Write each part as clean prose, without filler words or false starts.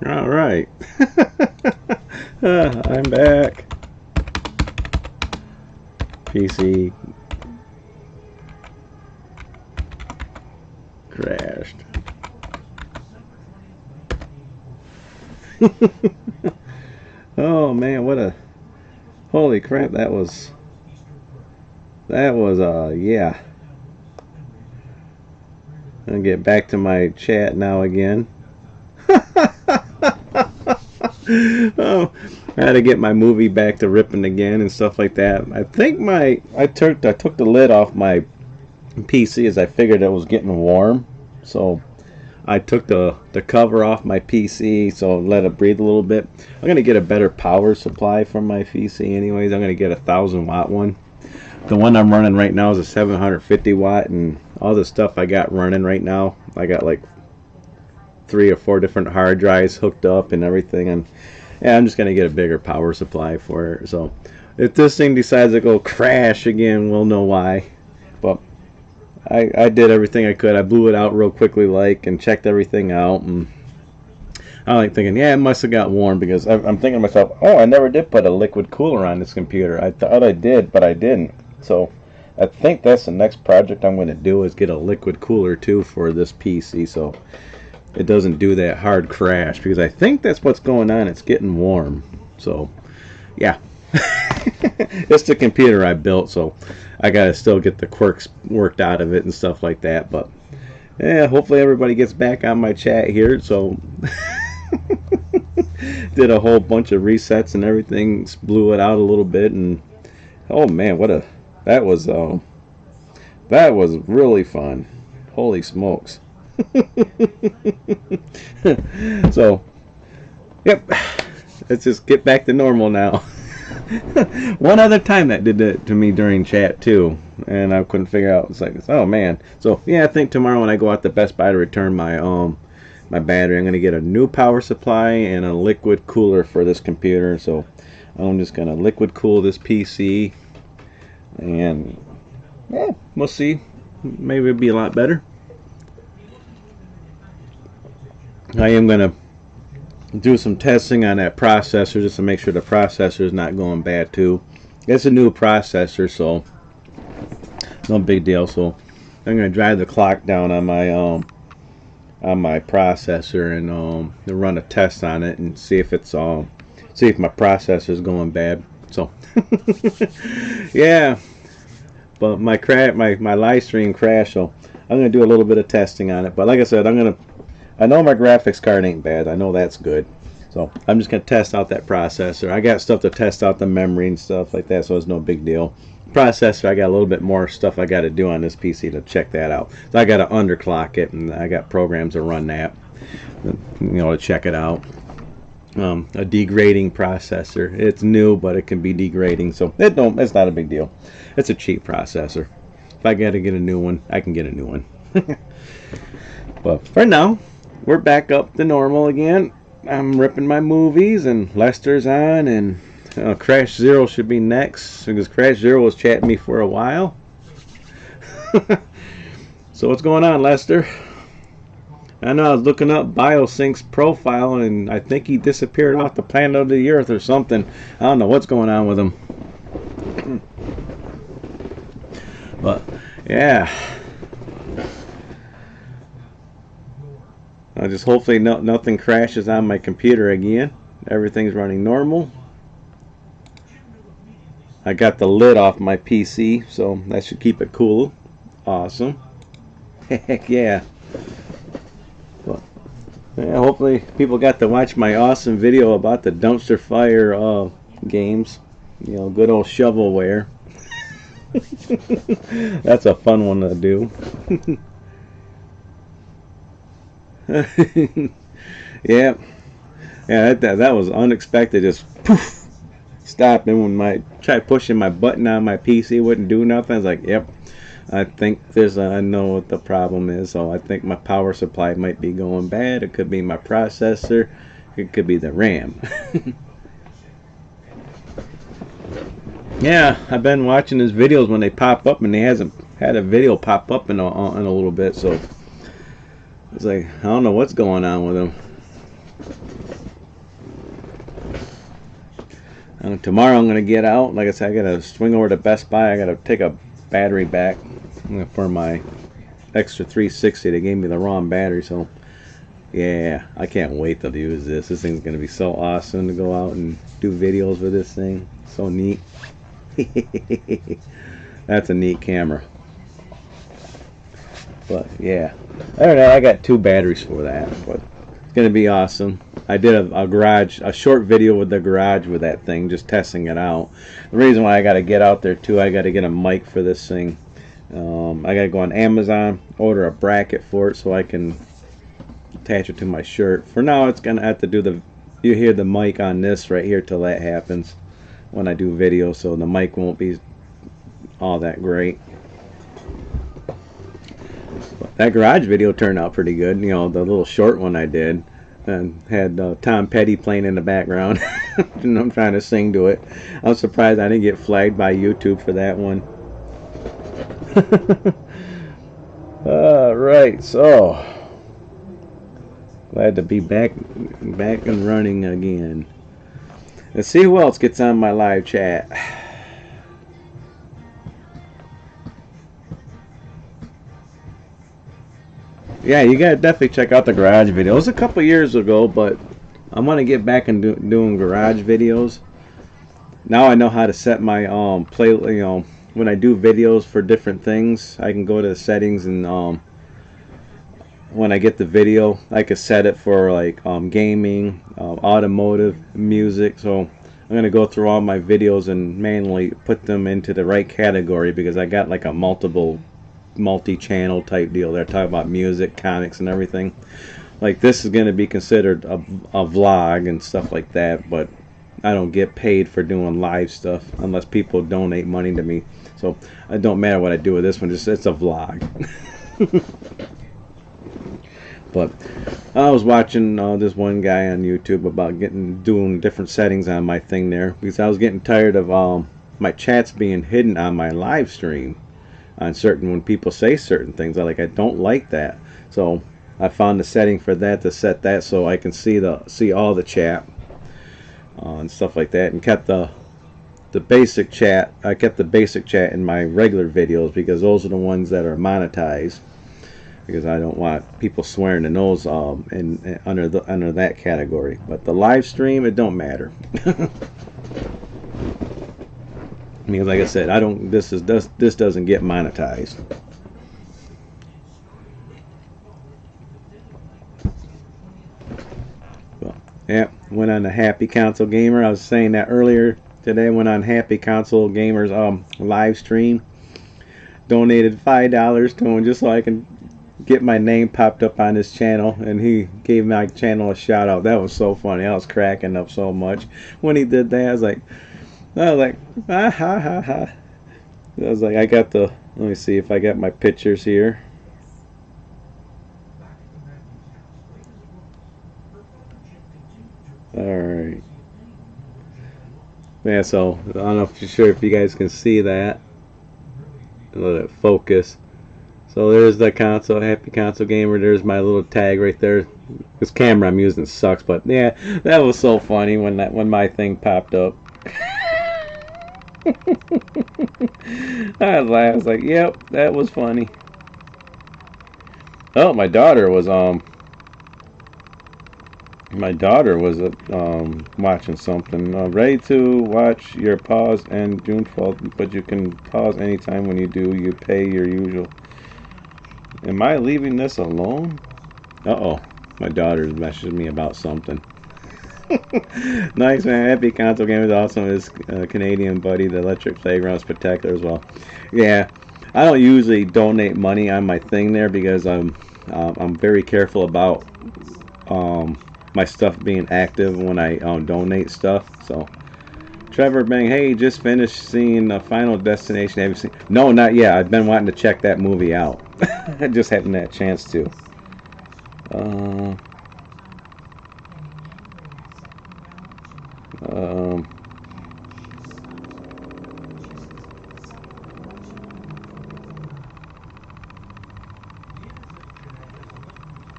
All right. I'm back. PC crashed. Oh man, what a holy crap that was yeah. I'll get back to my chat now again. Oh, I had to get my movie back to ripping again and stuff like that. I think I took the lid off my PC as I figured it was getting warm. So I took the cover off my PC, so let it breathe a little bit. I'm gonna get a better power supply from my PC anyways. I'm gonna get a 1,000 watt one. The one I'm running right now is a 750 watt, and all the stuff I got running right now, I got like 3 or 4 different hard drives hooked up and everything, and yeah, I'm just gonna get a bigger power supply for it. So if this thing decides to go crash again, we'll know why. But I did everything I could. I blew it out real quickly, and checked everything out, and I'm like thinking, yeah, it must have got warm, because I'm thinking to myself, oh, I never did put a liquid cooler on this computer. I thought I did, but I didn't. So I think that's the next project I'm going to do, is get a liquid cooler too for this PC, so it doesn't do that hard crash, because I think that's what's going on. It's getting warm. So yeah. It's the computer I built, so I gotta still get the quirks worked out of it and stuff like that. But yeah, hopefully everybody gets back on my chat here. So did a whole bunch of resets and everything, blew it out a little bit, and oh man, that was really fun. Holy smokes. So yep, let's just get back to normal now. One other time that did that to me during chat too, and I couldn't figure out. It's like, oh man. So yeah, I think tomorrow when I go out to Best Buy to return my battery, I'm gonna get a new power supply and a liquid cooler for this computer. So I'm just gonna liquid cool this PC, and yeah, we'll see. Maybe it'll be a lot better. I am gonna do some testing on that processor just to make sure the processor is not going bad too. It's a new processor, so no big deal. So I'm gonna drive the clock down on my processor and run a test on it and see if it's see if my processor is going bad. So yeah, but my live stream crashed, so I'm gonna do a little bit of testing on it. But like I said, I know my graphics card ain't bad. I know that's good. So I'm just going to test out that processor. I got stuff to test out the memory and stuff like that, so it's no big deal. Processor, I got a little bit more stuff I got to do on this PC to check that out. So I got to underclock it, and I got programs to run that, to check it out. A degrading processor. It's new, but it can be degrading, so it's not a big deal. It's a cheap processor. If I got to get a new one, I can get a new one. But for now, we're back up to normal again. I'm ripping my movies, and Lester's on, and Crash Zero should be next, because Crash Zero was chatting me for a while. So what's going on, Lester? I know I was looking up BioSync's profile, and I think he disappeared off the planet of the Earth or something. I don't know what's going on with him. But yeah. Just hopefully nothing crashes on my computer again. Everything's running normal. I got the lid off my PC, so that should keep it cool. Awesome. Heck yeah. Well, yeah, hopefully people got to watch my awesome video about the dumpster fire games. Good old shovelware. That's a fun one to do. Yeah, that was unexpected. Just poof, stopped, and when I tried pushing my button on my PC, it wouldn't do nothing. I was like, yep, I think I know what the problem is. So I think my power supply might be going bad. It could be my processor. It could be the RAM. Yeah, I've been watching his videos when they pop up, and he hasn't had a video pop up in a little bit, so it's like, I don't know what's going on with him. Tomorrow I'm going to get out. Like I said, I got to swing over to Best Buy. I got to take a battery back for my extra 360. They gave me the wrong battery, so yeah, I can't wait to use this. This thing's going to be so awesome to go out and do videos with this thing. So neat. That's a neat camera. But yeah, I don't know. I got 2 batteries for that, but it's going to be awesome. I did a short video with the garage with that thing, just testing it out. The reason why I got to get out there too, I got to get a mic for this thing. I got to go on Amazon, order a bracket for it so I can attach it to my shirt. For now, it's gonna have to do you hear the mic on this right here till that happens when I do video, so the mic won't be all that great. But that garage video turned out pretty good. You know, the little short one I did, and had Tom Petty playing in the background. And I'm trying to sing to it. I was surprised I didn't get flagged by YouTube for that one. Alright, so glad to be back and running again. Let's see who else gets on my live chat. Yeah, you gotta definitely check out the garage video. It was a couple years ago, but I want to get back and doing garage videos. Now I know how to set my play. You know, when I do videos for different things, I can go to the settings, and when I get the video, I can set it for like gaming, automotive, music. So I'm gonna go through all my videos and manually put them into the right category, because I got like a multi-channel type deal. They're talking about music, comics, and everything. Like this is going to be considered a vlog and stuff like that, but I don't get paid for doing live stuff unless people donate money to me. So it don't matter what I do with this one, just it's a vlog. But I was watching this one guy on YouTube about doing different settings on my thing there, because I was getting tired of my chats being hidden on my live stream on when people say certain things. I don't like that. So I found the setting for that to set that so I can see all the chat and stuff like that, and kept the basic chat. I kept the basic chat in my regular videos, because those are the ones that are monetized, because I don't want people swearing in those under that category. But the live stream, it don't matter. Because like I said, this doesn't get monetized. Well, yeah, went on the Happy Console Gamer. I was saying that earlier today. Went on Happy Console Gamer's live stream. Donated $5 to him just so I can get my name popped up on his channel, and he gave my channel a shout out. That was so funny. I was cracking up so much when he did that. I was like, ah, ha, ha, ha. I was like, let me see if I got my pictures here. Alright. Yeah, so I don't know if you're sure if you guys can see that. Let it focus. So there's the console, Happy Console Gamer. There's my little tag right there. This camera I'm using sucks, but yeah, that was so funny when my thing popped up. I was like, yep, that was funny. Oh, my daughter was watching something. Ready to watch your pause and June 12th, but you can pause anytime. When you do, you pay your usual. Am I leaving this alone? Uh-oh, my daughter's messaging me about something. Nice, man. Happy Console Game is awesome. His Canadian buddy, the Electric Playground, is spectacular as well. Yeah, I don't usually donate money on my thing there, because I'm very careful about my stuff being active when I donate stuff. So Trevor Bang, hey, just finished seeing Final Destination. Have you seen? No, not yet. I've been wanting to check that movie out. I just haven't had a chance to.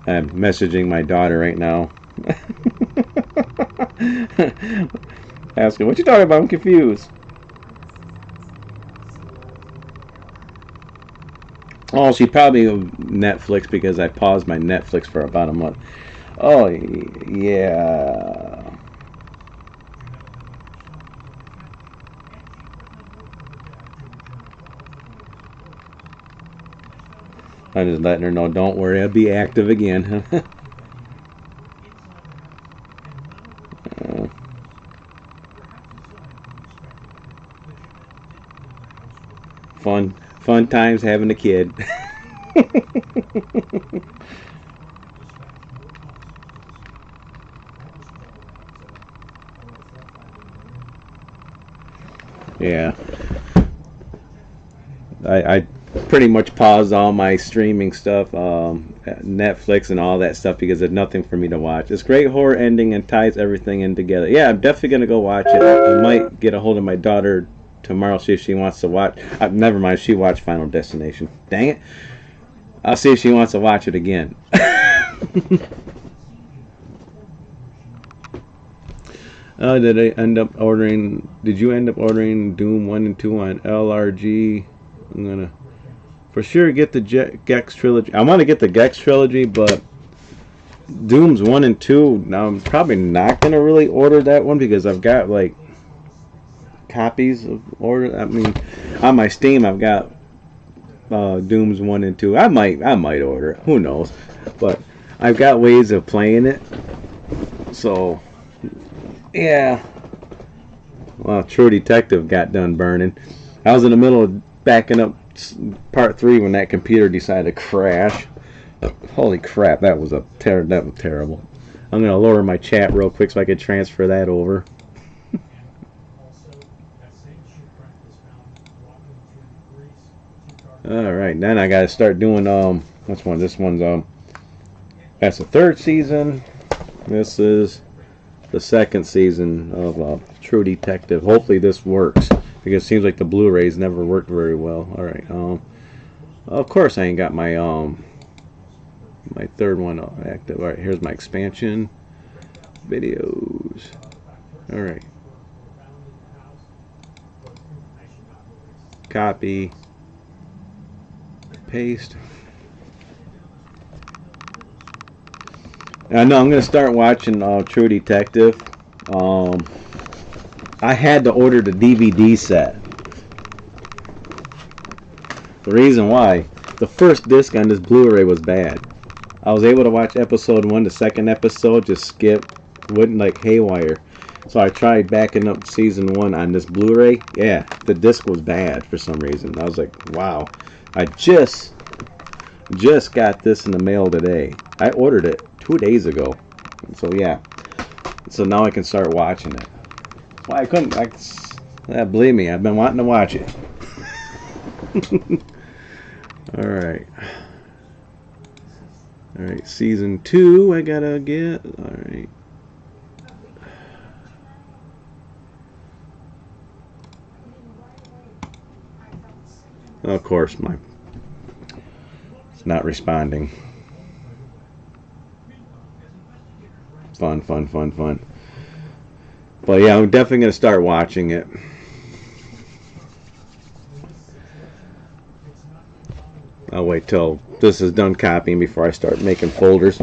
I'm messaging my daughter right now. Ask her, what you talking about? I'm confused. Oh, she probably Netflix because I paused my Netflix for about a month. Oh, yeah. I'm just letting her know, don't worry, I'll be active again. Fun times having a kid. Yeah. I pretty much paused all my streaming stuff, Netflix and all that stuff because there's nothing for me to watch. It's great horror ending and ties everything in together. Yeah, I'm definitely gonna go watch it. I might get a hold of my daughter tomorrow, see if she wants to watch. Never mind, she watched Final Destination. Dang it! I'll see if she wants to watch it again. Did I end up ordering? Did you end up ordering Doom 1 and 2 on LRG? I'm gonna for sure get the Gex trilogy. I want to get the Gex trilogy, but Doom's 1 and 2. Now I'm probably not gonna really order that one because I've got like copies of order. I mean, on my Steam I've got Doom's 1 and 2. I might order it. Who knows? But I've got ways of playing it. So yeah. Well, True Detective got done burning. I was in the middle of backing up part 3 when that computer decided to crash. Holy crap, that was terrible. I'm gonna lower my chat real quick so I can transfer that over. Alright, then I gotta start doing which one? This one's that's the 3rd season. This is the 2nd season of True Detective. Hopefully this works because it seems like the Blu-rays never worked very well. Alright, of course I ain't got my my 3rd one active. Alright, here's my expansion videos. Alright, copy, paste. I know I'm gonna start watching True Detective. I had to order the DVD set. The reason why, the first disc on this Blu-ray was bad. I was able to watch episode 1, the 2nd episode just skipped, wouldn't like haywire. So I tried backing up season 1 on this Blu-ray. Yeah, the disc was bad for some reason. I was like, wow. I just got this in the mail today. I ordered it 2 days ago. So yeah. So now I can start watching it. Well, I couldn't. Believe me, I've been wanting to watch it. Alright. Alright, season 2 I gotta get. Alright. Of course, it's not responding. Fun. But yeah, I'm definitely gonna start watching it. I'll wait till this is done copying before I start making folders.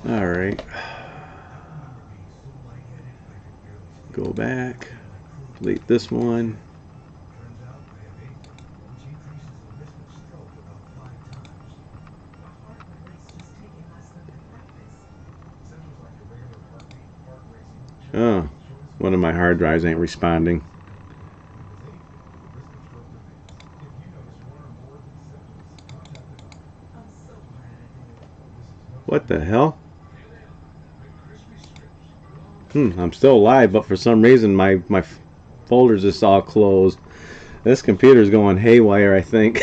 Alright. Go back. Delete this one. Oh, one of my hard drives ain't responding. What the hell? I'm still live, but for some reason my folders is all closed. This computer's going haywire, I think.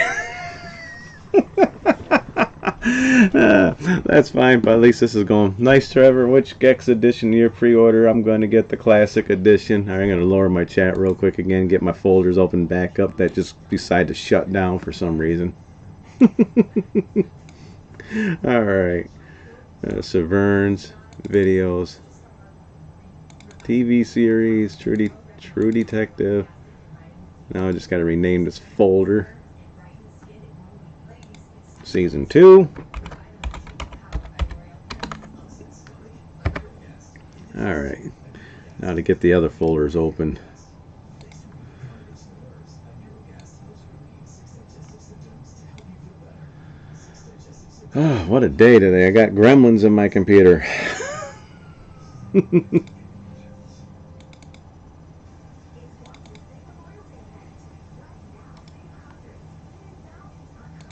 That's fine, but at least this is going nice. Trevor, which Gex edition your pre-order? I'm going to get the classic edition. I'm going to lower my chat real quick again, get my folders open back up that just decided to shut down for some reason. Alright, Severns, videos, TV series, True Detective. Now I just got to rename this folder. Season 2. Alright. Now to get the other folders open. Oh, what a day today. I got gremlins in my computer.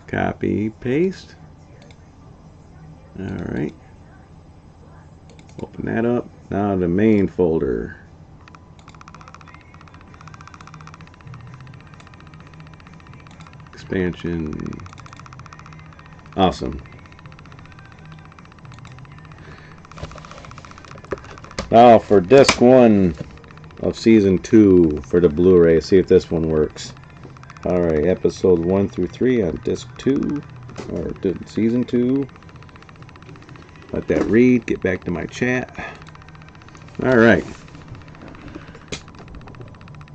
Copy, paste. Alright. Open that up. Now the main folder. Expansion. Awesome. Now for disc 1 of season 2 for the Blu-ray. See if this one works. Alright, episodes 1 through 3 on disc 2 or season 2. Let that read. Get back to my chat. Alright.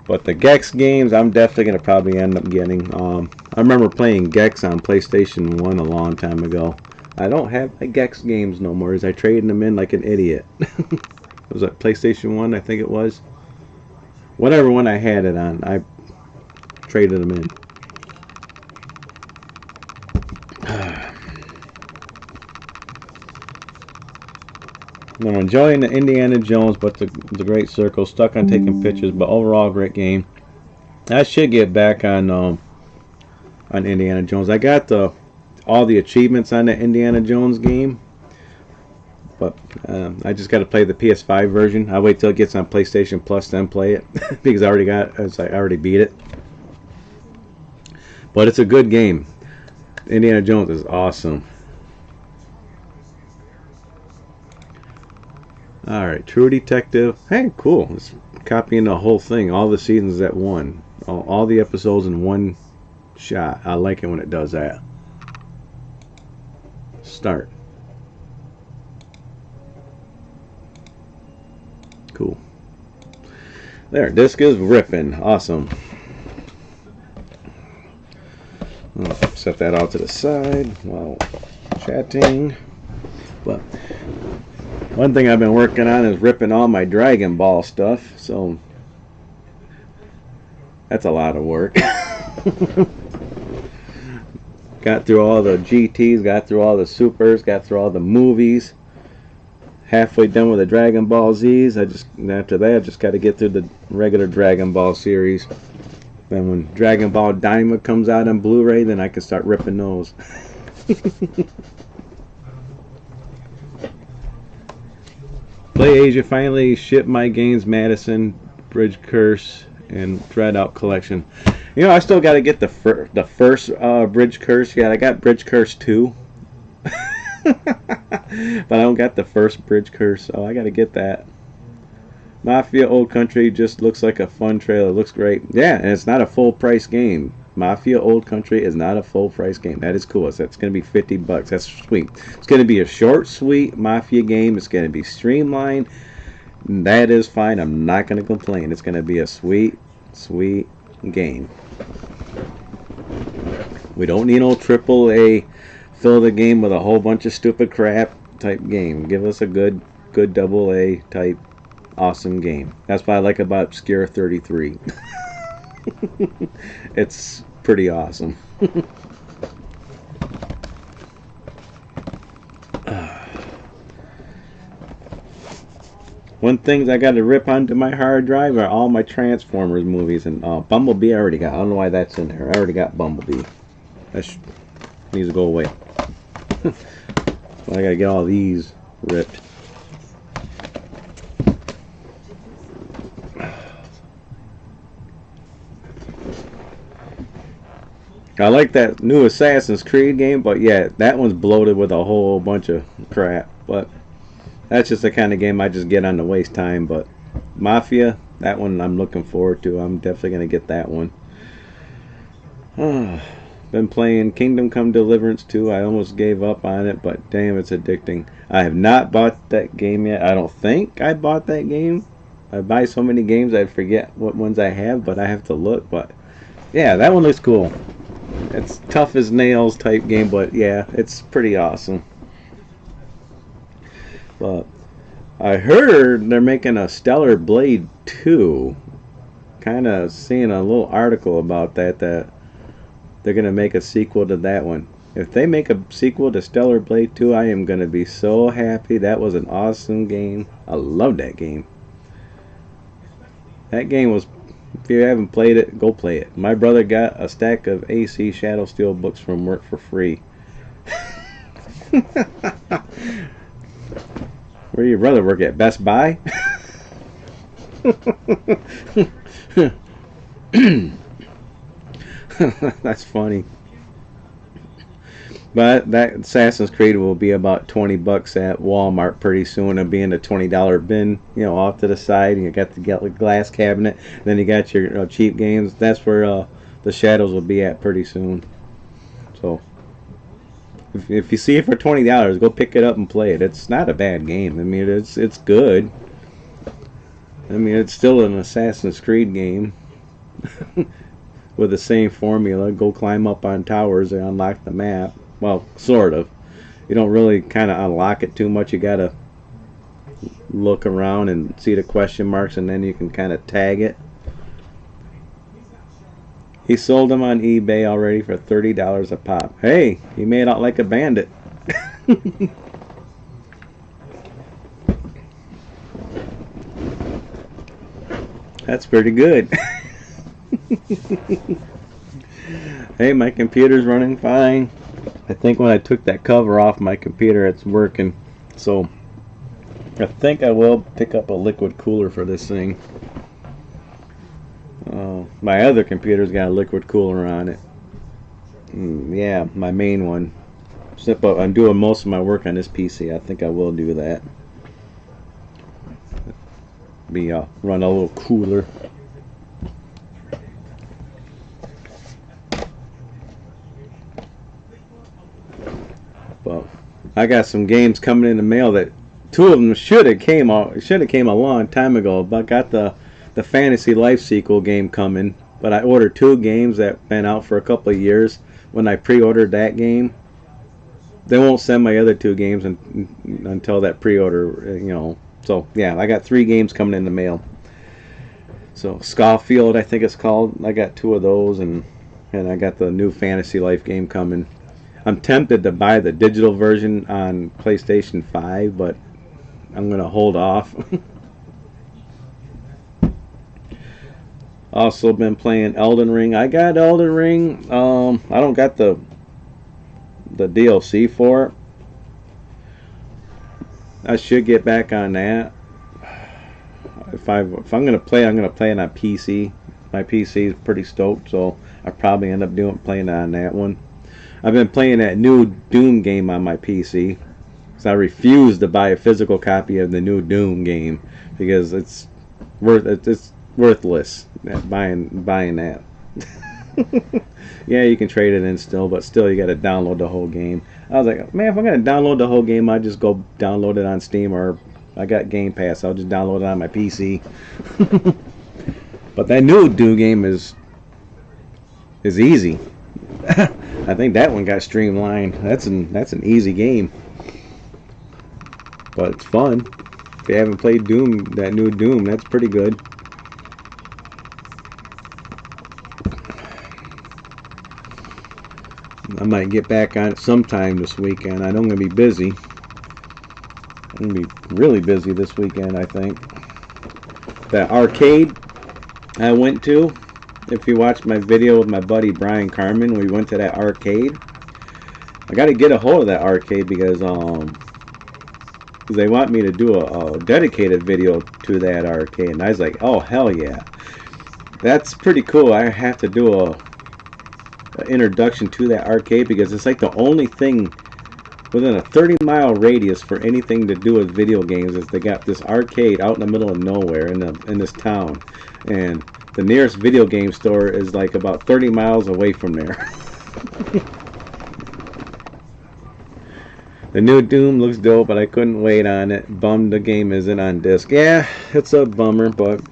But the Gex games, I'm definitely going to probably end up getting. I remember playing Gex on PlayStation 1 a long time ago. I don't have my Gex games no more, as I traded them in like an idiot. Was that PlayStation 1? I think it was. Whatever one I had it on, I traded them in. I'm enjoying the Indiana Jones, but the Great Circle. Stuck on taking pictures, but overall great game. I should get back on Indiana Jones. I got all the achievements on the Indiana Jones game, but I just got to play the PS5 version. I'll wait till it gets on PlayStation Plus, then play it because I already beat it. But it's a good game. Indiana Jones is awesome. Alright, True Detective. Hey, cool. It's copying the whole thing. All the seasons at one. All the episodes in one shot. I like it when it does that. Start. Cool. There, disc is ripping. Awesome. I'll set that off to the side while chatting. But one thing I've been working on is ripping all my Dragon Ball stuff, so that's a lot of work. Got through all the GTs, got through all the Supers, got through all the movies. Halfway done with the Dragon Ball Z's. After that, I just got to get through the regular Dragon Ball series. Then when Dragon Ball Daima comes out on Blu-ray, then I can start ripping those. Play Asia finally shipped my games, Madison, Bridge Curse, and Dreadout Collection. You know, I still got to get the first Bridge Curse. Yeah, I got Bridge Curse 2. But I don't got the first Bridge Curse, so I got to get that. Mafia Old Country just looks like a fun trailer. Looks great. Yeah, and it's not a full price game. Mafia Old Country is not a full price game. That is cool. So that's going to be $50. That's sweet. It's going to be a short, sweet Mafia game. It's going to be streamlined. That is fine. I'm not going to complain. It's going to be a sweet, sweet game. We don't need no AAA fill the game with a whole bunch of stupid crap type game. Give us a good AA type awesome game. That's what I like about Obscure 33. It's pretty awesome. One thing I got to rip onto my hard drive are all my Transformers movies, and Bumblebee I already got. I don't know why that's in there. I already got Bumblebee. That needs to go away. I gotta get all these ripped. I like that new Assassin's Creed game, but yeah, that one's bloated with a whole bunch of crap. But that's just the kind of game I just get on to waste time. But Mafia, that one I'm looking forward to. I'm definitely gonna get that one. Been playing Kingdom Come Deliverance 2. I almost gave up on it, but damn, it's addicting. I have not bought that game yet. I don't think I bought that game. I buy so many games I forget what ones I have, but I have to look. But yeah, that one looks cool. It's tough as nails type game, but yeah, it's pretty awesome. But I heard they're making a Stellar Blade 2. Kind of seeing a little article about that they're going to make a sequel to that one. If they make a sequel to Stellar Blade 2, I am going to be so happy. That was an awesome game. I love that game. That game was, if you haven't played it, go play it. My brother got a stack of AC Shadow Steel books from work for free. Where your brother work at? Best Buy? That's funny. But that Assassin's Creed will be about 20 bucks at Walmart pretty soon. It'll be in the $20 bin, you know, off to the side. And you got the glass cabinet. Then you got your cheap games. That's where the Shadows will be at pretty soon. So if you see it for $20, go pick it up and play it. It's not a bad game. I mean, it's good. I mean, it's still an Assassin's Creed game. With the same formula. Go climb up on towers and unlock the map. Well, sort of. You don't really kind of unlock it too much. You gotta look around and see the question marks, and then you can kind of tag it. He sold them on eBay already for $30 a pop. Hey, he made out like a bandit. That's pretty good. Hey, my computer's running fine. I think when I took that cover off my computer, it's working. So I think I will pick up a liquid cooler for this thing. My other computer's got a liquid cooler on it. Yeah, my main one. But I'm doing most of my work on this PC. I think I will do that. Run a little cooler. Well, I got some games coming in the mail that two of them should have came a long time ago. But I got the Fantasy Life sequel game coming. But I ordered 2 games that been out for a couple of years. When I pre-ordered that game, they won't send my other 2 games until that pre-order, you know. So yeah, I got 3 games coming in the mail. So Scafield, I think it's called. I got 2 of those, and I got the new Fantasy Life game coming. I'm tempted to buy the digital version on PlayStation 5, but I'm gonna hold off. Also been playing Elden Ring. I got Elden Ring. I don't got the DLC for it. I should get back on that. If I'm gonna play, I'm gonna play it on PC. My PC is pretty stoked, so I probably end up playing on that one. I've been playing that new Doom game on my PC, so I refuse to buy a physical copy of the new Doom game because it's worthless. Buying that. Yeah, you can trade it in still, but still you got to download the whole game. I was like, man, if I'm gonna download the whole game, I'll just go download it on Steam, or I got Game Pass. I'll just download it on my PC. But that new Doom game is easy. I think that one got streamlined. That's an easy game, but it's fun. If you haven't played Doom, that new Doom, that's pretty good. I might get back on it sometime this weekend. I know I'm gonna be busy. I'm gonna be really busy this weekend, I think. That arcade I went to, if you watched my video with my buddy Brian Carmen, we went to that arcade. I got to get a hold of that arcade because they want me to do a dedicated video to that arcade, and I was like, oh hell yeah, that's pretty cool. I have to do a introduction to that arcade because it's like the only thing within a 30-mile radius for anything to do with video games. Is they got this arcade out in the middle of nowhere in this town, and the nearest video game store is like about 30 miles away from there. The new Doom looks dope, but I couldn't wait on it. Bummed the game isn't on disc. Yeah, it's a bummer, but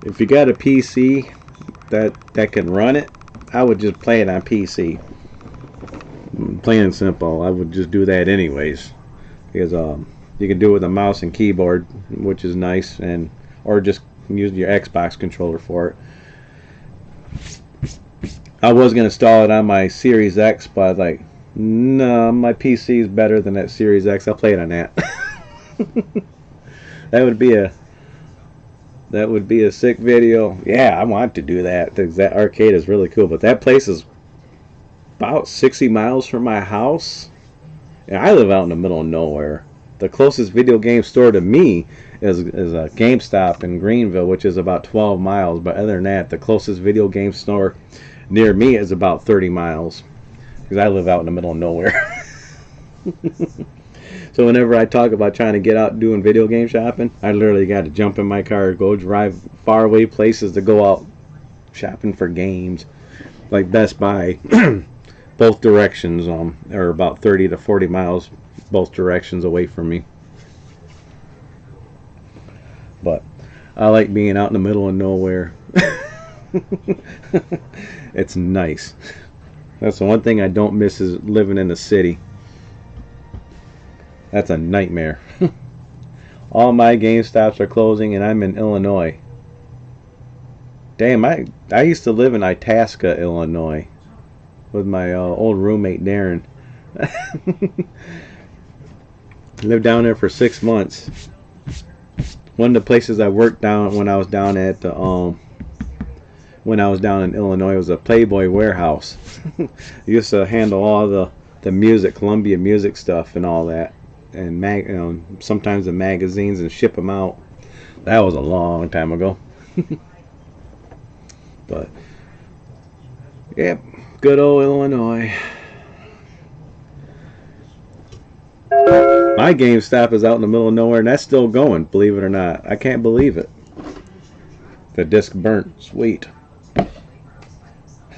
if you got a PC that can run it, I would just play it on PC. Plain and simple. I would just do that anyways, because you can do it with a mouse and keyboard, which is nice, and or just use your Xbox controller for it. I was gonna install it on my Series X, but like, no, my PC is better than that Series X. I'll play it on that. That would be a sick video. Yeah, I want to do that. That arcade is really cool, but that place is about 60 miles from my house, and I live out in the middle of nowhere. The closest video game store to me is a GameStop in Greenville, which is about 12 miles. But other than that, the closest video game store near me is about 30 miles, because I live out in the middle of nowhere. So whenever I talk about trying to get out doing video game shopping, I literally got to jump in my car, go drive far away places to go out shopping for games, like Best Buy. Both directions are about 30 to 40 miles both directions away from me. But I like being out in the middle of nowhere. It's nice. That's the one thing I don't miss, is living in the city. That's a nightmare. All my GameStops are closing, and I'm in Illinois. Damn, I used to live in Itasca, Illinois, with my old roommate Darren. Lived down there for 6 months. One of the places I worked down when I was down at when I was down in Illinois was a Playboy warehouse. I used to handle all the music, Columbia music stuff and all that, and sometimes the magazines, and ship them out. That was a long time ago. But yep, good old Illinois. My GameStop is out in the middle of nowhere, and that's still going, believe it or not. I can't believe it. The disc burnt. Sweet.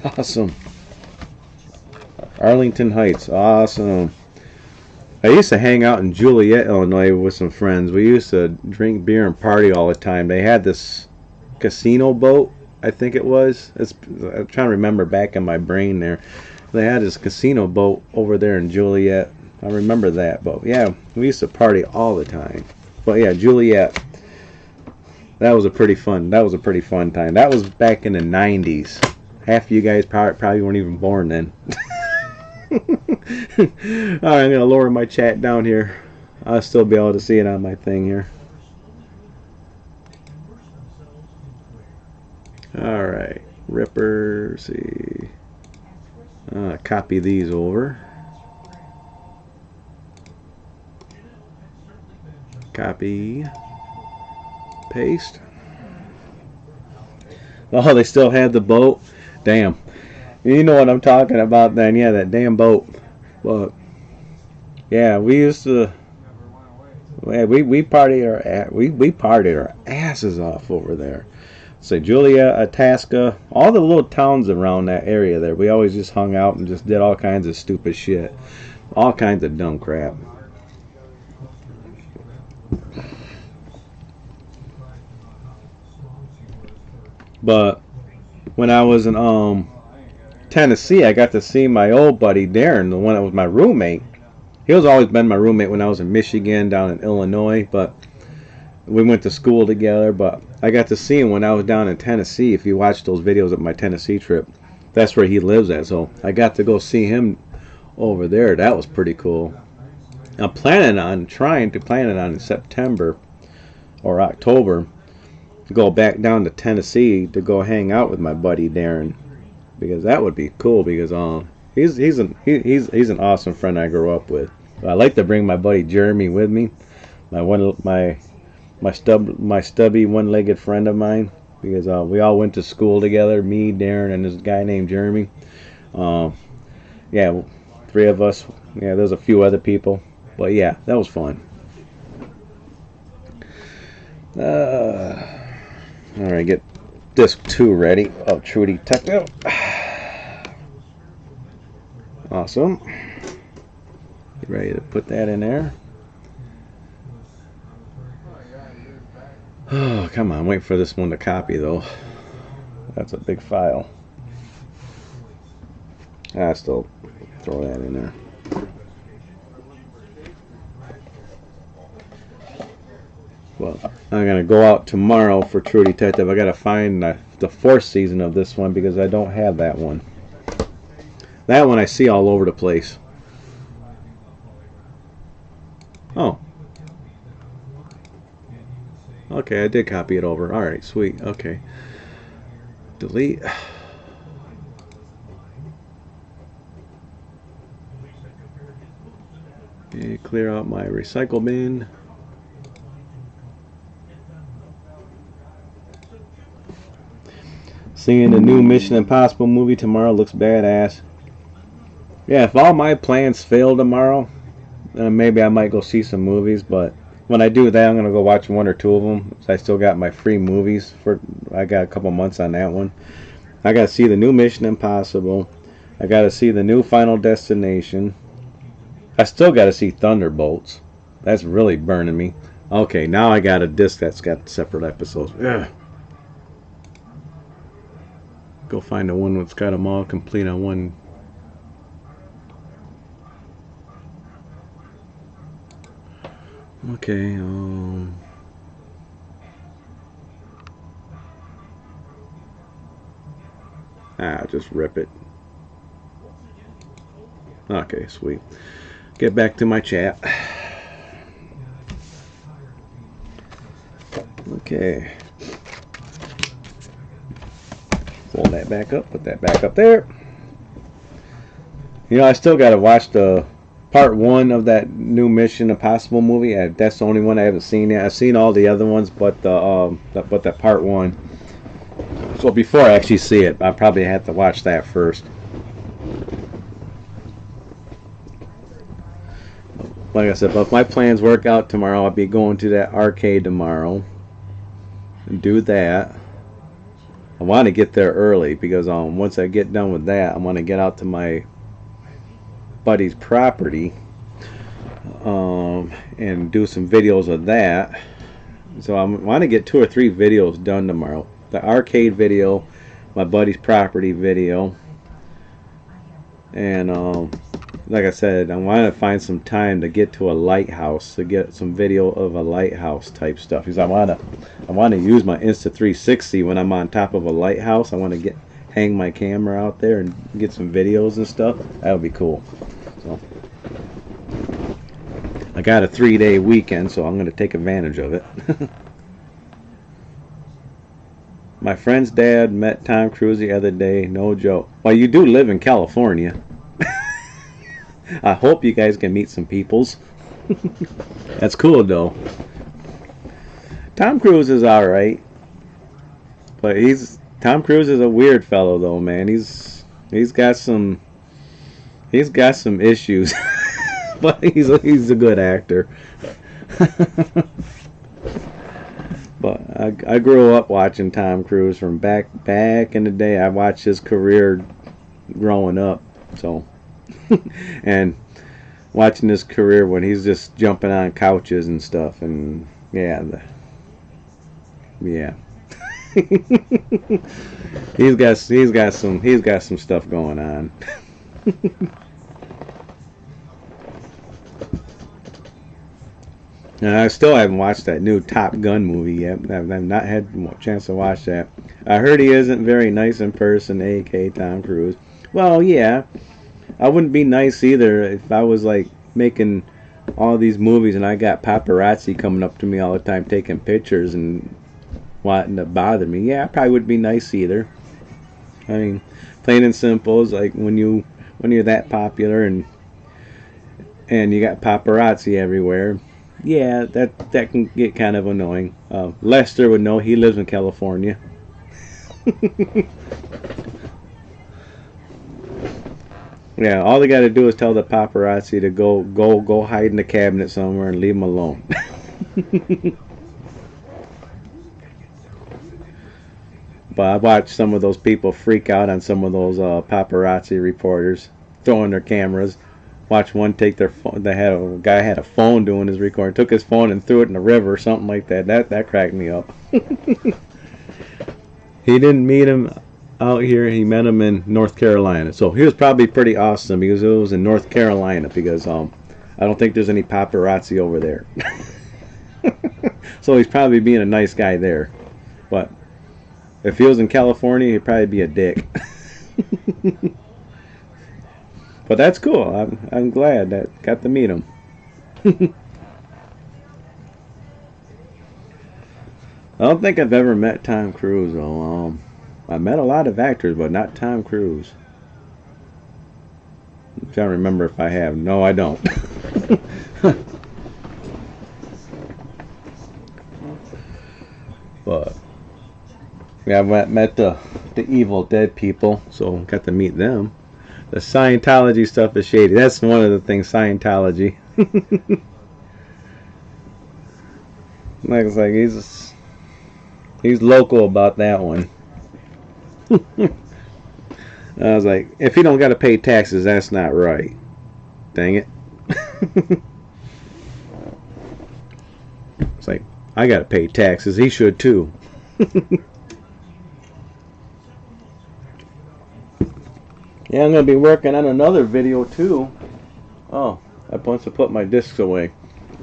Awesome. Arlington Heights. Awesome. I used to hang out in Joliet, Illinois with some friends. We used to drink beer and party all the time. They had this casino boat, I think it was. I'm trying to remember back in my brain there. They had this casino boat over there in Joliet. I remember that, but yeah, we used to party all the time. But yeah, Juliet. That was a pretty fun time. That was back in the 90s. Half of you guys probably weren't even born then. Alright, I'm gonna lower my chat down here. I'll still be able to see it on my thing here. Alright, Ripper, see. Copy these over. Copy, paste. Oh, they still had the boat. Damn, you know what I'm talking about then. Yeah, that damn boat. But yeah, we used to. We partied our asses off over there. So Julia, Itasca, all the little towns around that area there. We always just hung out and just did all kinds of stupid shit, all kinds of dumb crap. But when I was in Tennessee, I got to see my old buddy Darren, the one that was my roommate. He was always been my roommate when I was in Michigan, down in Illinois, but we went to school together. But I got to see him when I was down in Tennessee. If you watch those videos of my Tennessee trip, that's where he lives at. So I got to go see him over there. That was pretty cool. I'm planning on in September or October, go back down to Tennessee to go hang out with my buddy Darren, because that would be cool, because he's an awesome friend I grew up with. I like to bring my buddy Jeremy with me, my stubby one-legged friend of mine, because we all went to school together, me, Darren, and this guy named Jeremy. Yeah, 3 of us. Yeah, there's a few other people, but yeah, that was fun. Alright, get disc 2 ready of Trudy Techno. Awesome. You ready to put that in there? Oh, come on. Wait for this one to copy, though. That's a big file. I still throw that in there. Well, I'm going to go out tomorrow for True Detective. I got to find the 4th season of this one because I don't have that one. That one I see all over the place. Oh. Okay, I did copy it over. Alright, sweet. Okay. Delete. Okay, clear out my recycle bin. Seeing the new Mission Impossible movie tomorrow looks badass. Yeah, if all my plans fail tomorrow, maybe I might go see some movies, but when I do that, I'm going to go watch 1 or 2 of them. I still got my free movies. I got a couple months on that one. I got to see the new Mission Impossible. I got to see the new Final Destination. I still got to see Thunderbolts. That's really burning me. Okay, now I got a disc that's got separate episodes. Ugh. Go find the one that's got them all complete on one. Okay, just rip it. Okay, sweet. Get back to my chat. Okay. Fold that back up, put that back up there. You know, I still got to watch the part 1 of that new Mission Impossible movie. That's the only one I haven't seen yet. I've seen all the other ones, but that part 1. So before I actually see it, I probably have to watch that first. Like I said, but if my plans work out tomorrow, I'll be going to that arcade tomorrow and do that. I want to get there early because once I get done with that, I want to get out to my buddy's property and do some videos of that. So I want to get 2 or 3 videos done tomorrow. The arcade video, my buddy's property video, and like I said, I want to find some time to get to a lighthouse to get some video of a lighthouse type stuff because I want to use my Insta360 when I'm on top of a lighthouse. I want to hang my camera out there and get some videos and stuff. That would be cool. So I got a 3-day weekend, so I'm going to take advantage of it. My friend's dad met Tom Cruise the other day. No joke. Well, you do live in California. I hope you guys can meet some peoples. That's cool, though. Tom Cruise is alright. But Tom Cruise is a weird fellow, though, man. He's got some issues. But he's a good actor. But I grew up watching Tom Cruise from back in the day. I watched his career growing up, so and watching his career when he's just jumping on couches and stuff, and yeah. he's got some stuff going on. And I still haven't watched that new Top Gun movie yet. I've not had a chance to watch that. I heard he isn't very nice in person, a.k.a. Tom Cruise. Well, yeah. I wouldn't be nice either if I was like making all these movies and I got paparazzi coming up to me all the time taking pictures and wanting to bother me. Yeah, I probably wouldn't be nice either. I mean, plain and simple is like when you're that popular and you got paparazzi everywhere. Yeah, that can get kind of annoying. Lester would know. He lives in California. Yeah, all they got to do is tell the paparazzi to go hide in the cabinet somewhere and leave them alone. But I watched some of those people freak out on some of those paparazzi reporters. throwing their cameras. Watch one take their phone. A guy had a phone doing his recording. Took his phone and threw it in the river or something like that. That cracked me up. He didn't meet him out here. He met him in North Carolina. So he was probably pretty awesome because it was in North Carolina. Because I don't think there's any paparazzi over there. So he's probably being a nice guy there. But if he was in California, he'd probably be a dick. But that's cool. I'm glad that got to meet him. I don't think I've ever met Tom Cruise though. I met a lot of actors, but not Tom Cruise. I'm trying to remember if I have. No, I don't. But yeah, I met the Evil Dead people, so got to meet them. The Scientology stuff is shady. That's one of the things, Scientology. Like he's local about that one. I was like, if you don't got to pay taxes, that's not right. Dang it. It's like, I got to pay taxes. He should too. Yeah, I'm going to be working on another video too. Oh, I want to put my discs away.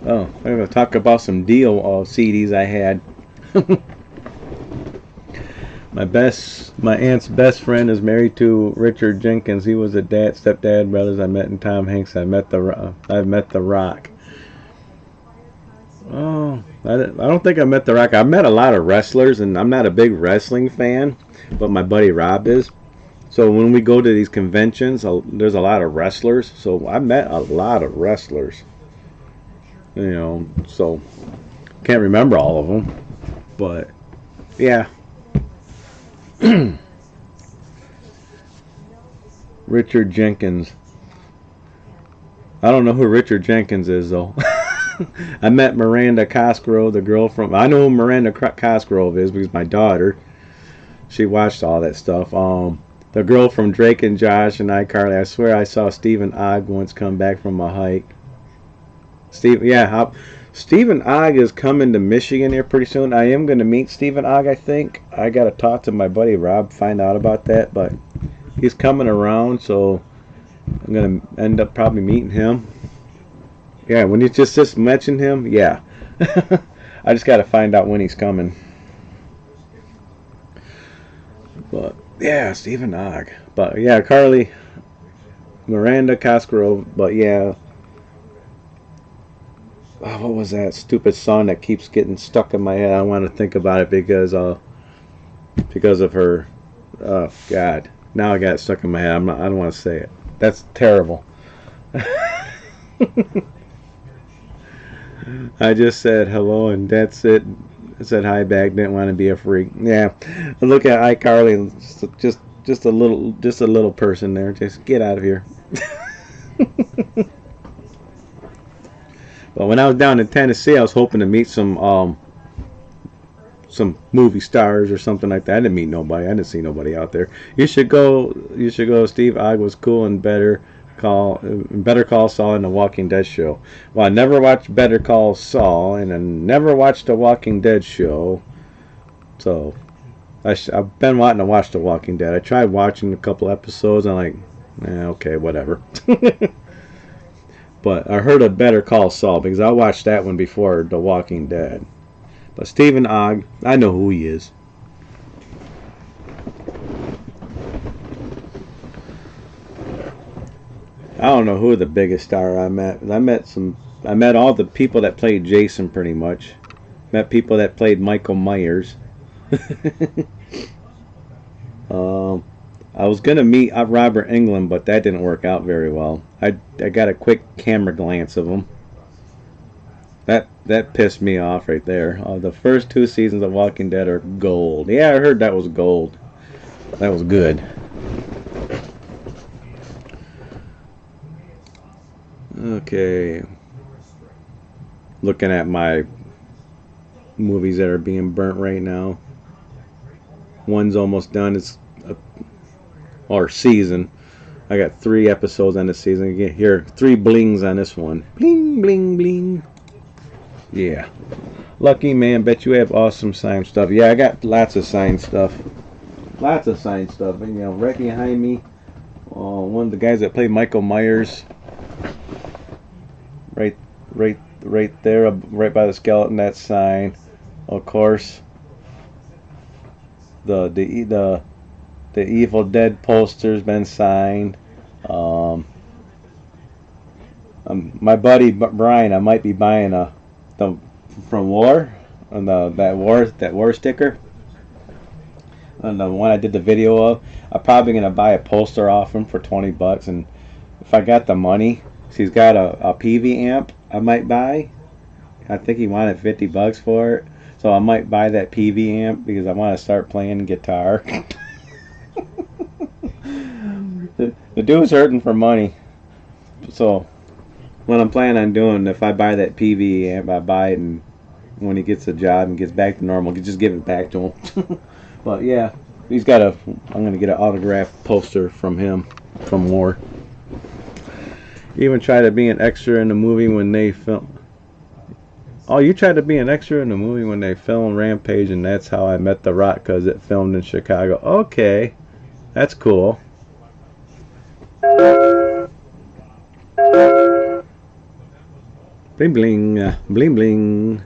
Oh, I'm going to talk about some Dio CDs I had. My aunt's best friend is married to Richard Jenkins. He was a stepdad brothers I met in Tom Hanks. I've met the Rock. Oh, I don't think I met the Rock. I've met a lot of wrestlers, and I'm not a big wrestling fan, but my buddy Rob is. So when we go to these conventions, there's a lot of wrestlers. So I met a lot of wrestlers. You know, so can't remember all of them, but yeah. Richard Jenkins. I don't know who Richard Jenkins is though. I met Miranda Cosgrove, the girl from. I know who Miranda Cosgrove is because my daughter, she watched all that stuff. The girl from Drake and Josh and iCarly. I swear I saw Stephen Ogg once come back from a hike. Stephen Ogg is coming to Michigan here pretty soon. I am going to meet Stephen Ogg, I think. I got to talk to my buddy Rob, find out about that. But he's coming around, so I'm going to end up probably meeting him. Yeah, when you just mentioned him, yeah. I just got to find out when he's coming. But, yeah, Stephen Ogg. But, yeah, Carly, Miranda Cosgrove, but, yeah. Oh, what was that stupid song that keeps getting stuck in my head? I want to think about it because of her. Oh God! Now I got it stuck in my head. I don't want to say it. That's terrible. I just said hello and that's it. I said hi back. Didn't want to be a freak. Yeah. Look at iCarly. Just a little person there. Just get out of here. But when I was down in Tennessee, I was hoping to meet some movie stars or something like that. I didn't meet nobody. I didn't see nobody out there. You should go. Steve Ogg was cool and Better Call Saul and The Walking Dead show. Well, I never watched Better Call Saul and I never watched The Walking Dead show. So I've been wanting to watch The Walking Dead. I tried watching a couple episodes and I'm like, okay, whatever. But I heard of Better Call Saul because I watched that one before The Walking Dead. But Stephen Ogg, I know who he is. I don't know who the biggest star I met. I met all the people that played Jason pretty much. Met people that played Michael Myers. I was gonna meet Robert Englund, but that didn't work out very well. I got a quick camera glance of him. That pissed me off right there. The first 2 seasons of Walking Dead are gold. Yeah, I heard that was gold. That was good. Okay. Looking at my movies that are being burnt right now. One's almost done. Or season. I got 3 episodes on this season. You can hear 3 blings on this one. Bling, bling, bling. Yeah. Lucky man, bet you have awesome signed stuff. Yeah, I got lots of signed stuff. Lots of signed stuff. And, you know, right behind me, one of the guys that played Michael Myers. Right there, right by the skeleton. That's signed. Of course, the Evil Dead poster's been signed. My buddy Brian, I might be buying from War on that war sticker, and the one I did the video of. I'm probably gonna buy a poster off him for $20, and if I got the money, he's got a PV amp I might buy. I think he wanted $50 for it, so I might buy that PV amp because I want to start playing guitar. The dude's hurting for money, so what I'm planning on doing, if I buy that PV amp, I buy it, and when he gets a job and gets back to normal, just give it back to him. But yeah, I'm gonna get an autographed poster from him, from War. Even tried to be an extra in the movie when they film. Oh, you tried to be an extra in the movie when they filmed Rampage, and that's how I met The Rock, because it filmed in Chicago. Okay, that's cool. Bling bling, bling bling.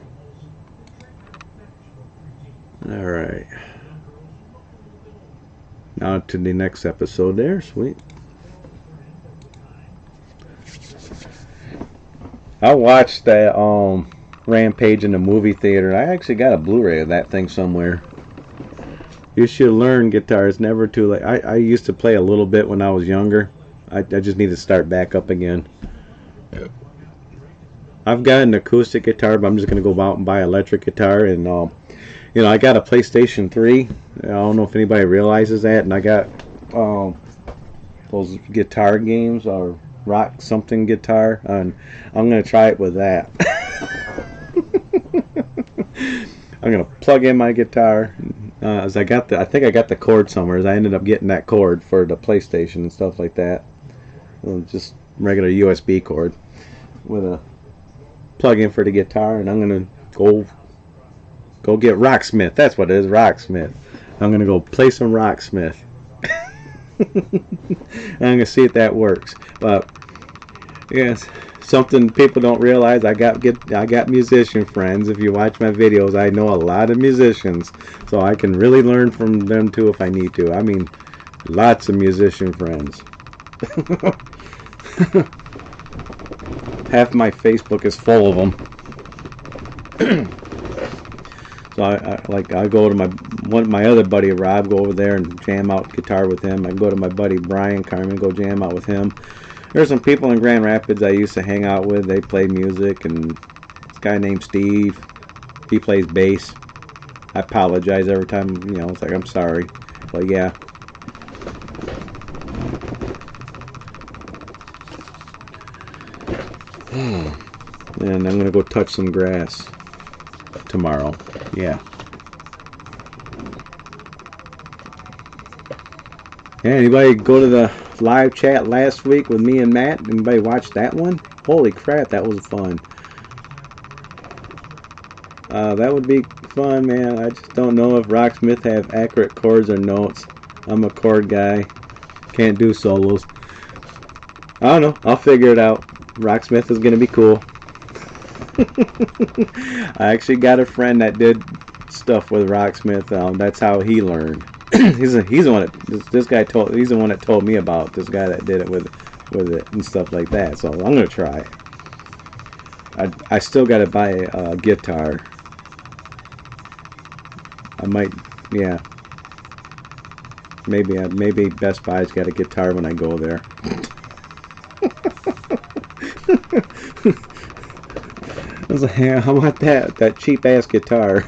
Alright. Now to the next episode there, sweet. I watched that Rampage in the movie theater. I actually got a Blu-ray of that thing somewhere. You should learn guitar. It's never too late. I used to play a little bit when I was younger. I just need to start back up again. I've got an acoustic guitar, but I'm just going to go out and buy an electric guitar. And, you know, I got a PlayStation 3. I don't know if anybody realizes that. And I got those guitar games, or rock something guitar. And I'm going to try it with that. I'm going to plug in my guitar. As I think I got the cord somewhere. As I ended up getting that cord for the PlayStation and stuff like that. Just regular USB cord with a plug-in for the guitar, and I'm gonna go get Rocksmith. That's what it is, Rocksmith. I'm gonna go play some Rocksmith. I'm gonna see if that works. But yes, something people don't realize. I got musician friends. If you watch my videos, I know a lot of musicians, so I can really learn from them too if I need to. I mean, lots of musician friends. Half my Facebook is full of them. So I go to my other buddy Rob, go over there and jam out guitar with him. I go to my buddy Brian Carmen, go jam out with him. There's some people in Grand Rapids I used to hang out with. They play music, and this guy named Steve, he plays bass. I apologize every time, you know, it's like, I'm sorry, but yeah. And I'm gonna go touch some grass tomorrow. Yeah. Anybody go to the live chat last week with me and Matt? Anybody watch that one? Holy crap, that was fun. That would be fun, man. I just don't know if Rocksmith have accurate chords or notes. I'm a chord guy. Can't do solos. I don't know. I'll figure it out. Rocksmith is gonna be cool. I actually got a friend that did stuff with Rocksmith. That's how he learned. he's the one that this guy told. He's the one that told me about this guy that did it with it and stuff like that. So I'm gonna try it. I still gotta buy a guitar. I might, yeah. Maybe Best Buy's got a guitar when I go there. I was like, yeah, I want that cheap ass guitar.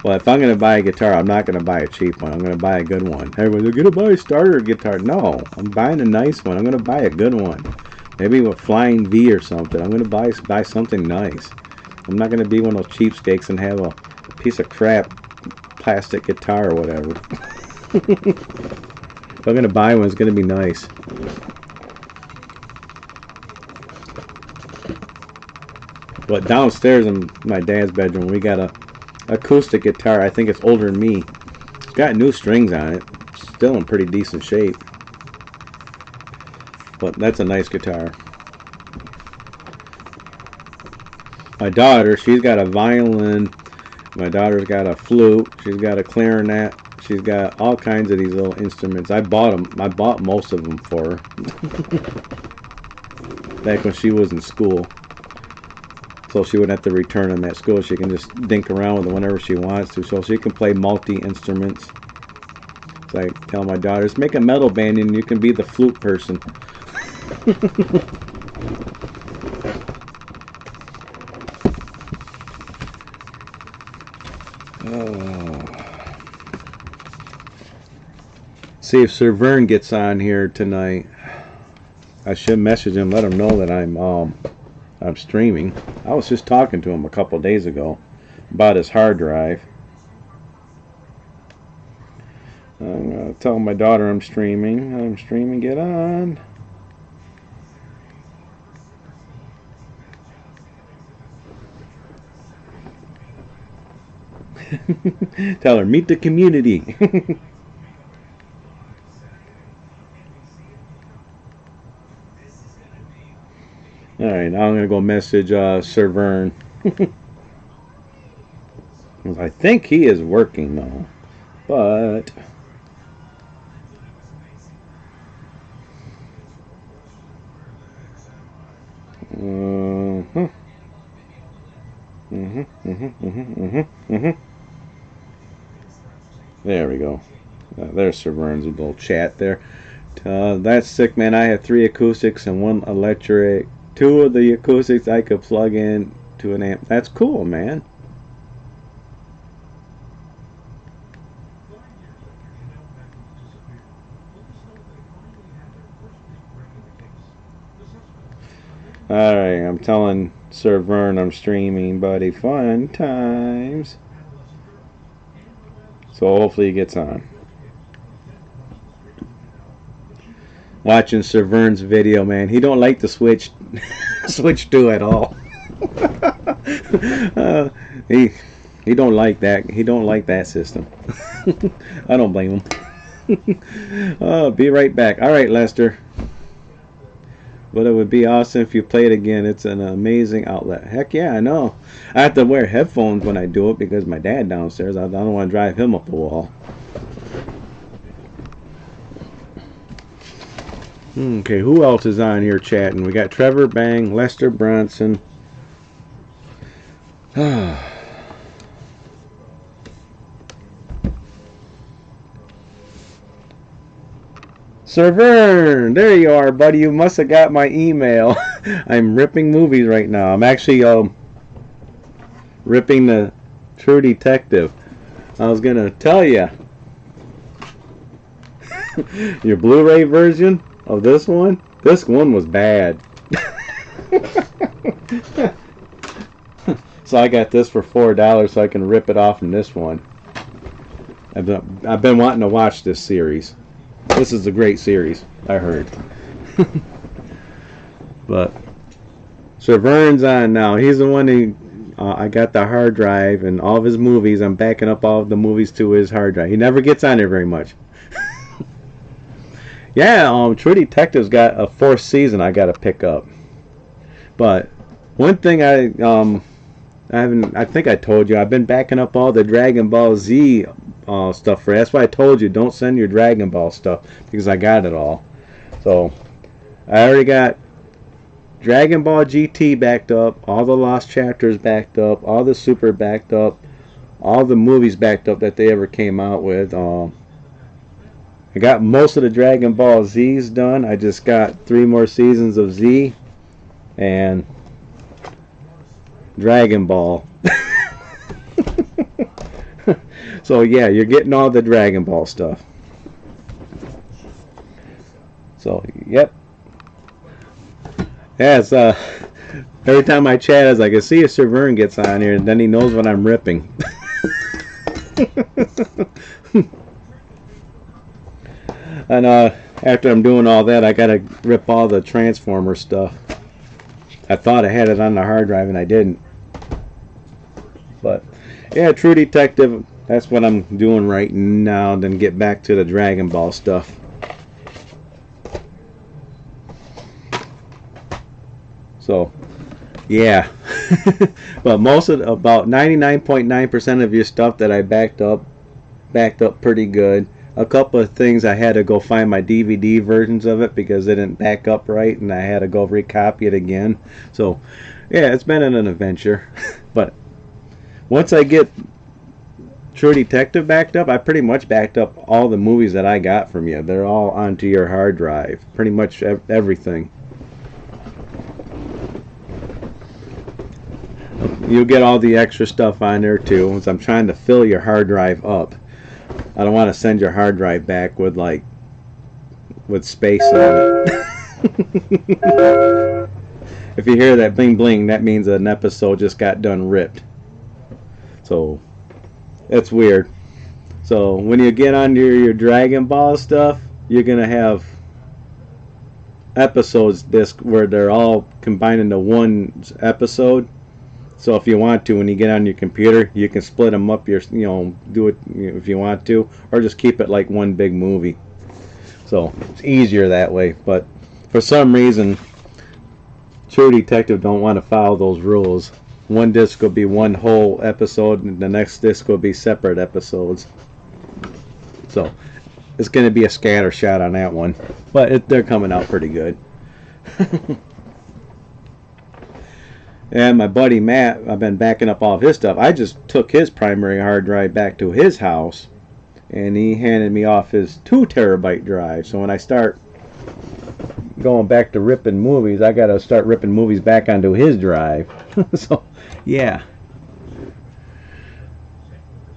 Well, if I'm gonna buy a guitar, I'm not gonna buy a cheap one. I'm gonna buy a good one. Everyone's gonna buy a starter guitar. No, I'm buying a nice one. I'm gonna buy a good one. Maybe a Flying V or something. I'm gonna buy something nice. I'm not gonna be one of those cheapskates and have a piece of crap plastic guitar or whatever. If I'm gonna buy one, it's gonna be nice. But downstairs in my dad's bedroom, we got a acoustic guitar. I think it's older than me. It's got new strings on it. Still in pretty decent shape. But that's a nice guitar. My daughter, she's got a violin. My daughter's got a flute. She's got a clarinet. She's got all kinds of these little instruments. I bought them. I bought most of them for her. Back when she was in school. So she wouldn't have to return them at school. She can just dink around with them whenever she wants to. So she can play multi-instruments. So I tell my daughters, make a metal band and you can be the flute person. See if Sir Vern gets on here tonight. I should message him, let him know that I'm streaming. I was just talking to him a couple days ago about his hard drive. I'm gonna tell my daughter I'm streaming. I'm streaming. Get on. Tell her, meet the community. Alright, now I'm going to go message Sir Vern. I think he is working though. But there we go. There's Sir Vern's little chat there. That's sick, man. I have 3 acoustics and 1 electric. 2 of the acoustics I could plug in to an amp. That's cool, man. Alright, I'm telling Sir Vern I'm streaming, buddy. Fun times. So hopefully he gets on. Watching Sir Vern's video, man. He don't like the Switch 2 at all. He don't like that. He don't like that system. I don't blame him. Be right back. All right, Lester. But it would be awesome if you play it again. It's an amazing outlet. Heck yeah, I know. I have to wear headphones when I do it because my dad downstairs. I don't want to drive him up the wall. Okay, who else is on here chatting? We got Trevor Bang, Lester Bronson. Sir Vern, there you are, buddy. You must have got my email. I'm ripping movies right now. I'm actually ripping the True Detective. I was gonna tell you. Your Blu-ray version of this one was bad. So I got this for $4 so I can rip it off in this one. I've been wanting to watch this series. This is a great series, I heard. But Sir Vern's on now. He's the one who I got the hard drive and all of his movies. I'm backing up all of the movies to his hard drive. He never gets on there very much. Yeah, True Detective's got a 4th season I got to pick up. But one thing I think I told you, I've been backing up all the Dragon Ball Z stuff for. That's why I told you don't send your Dragon Ball stuff because I got it all. So I already got Dragon Ball GT backed up, all the Lost Chapters backed up, all the Super backed up, all the movies backed up that they ever came out with. I got most of the Dragon Ball Z's done. I just got 3 more seasons of Z and Dragon Ball. So yeah, you're getting all the Dragon Ball stuff. So yep. Yeah, it's every time I chat, I was like, I see if Sir Vern gets on here, and then he knows what I'm ripping. And after I'm doing all that, I gotta rip all the Transformer stuff. I thought I had it on the hard drive and I didn't. But yeah, True Detective, that's what I'm doing right now. Then get back to the Dragon Ball stuff. So yeah. But about 99.9% of your stuff that I backed up pretty good. A couple of things I had to go find my DVD versions of it because they didn't back up right, and I had to go recopy it again. So yeah, it's been an adventure. But once I get True Detective backed up, I pretty much backed up all the movies that I got from you. They're all onto your hard drive, pretty much everything. You'll get all the extra stuff on there too, as I'm trying to fill your hard drive up. I don't want to send your hard drive back with space on it. If you hear that bling bling, that means an episode just got done ripped. So that's weird. So when you get on your Dragon Ball stuff, you're gonna have episodes disc where they're all combined into one episode. So if you want to, when you get on your computer, you can split them up. Do it if you want to, or just keep it like one big movie. So it's easier that way. But for some reason, True Detective don't want to follow those rules. One disc will be one whole episode, and the next disc will be separate episodes. So it's going to be a scatter shot on that one, but they're coming out pretty good. And my buddy Matt, I've been backing up all of his stuff. I just took his primary hard drive back to his house, and he handed me off his 2 terabyte drive. So when I start going back to ripping movies, I got to start ripping movies back onto his drive. So, yeah.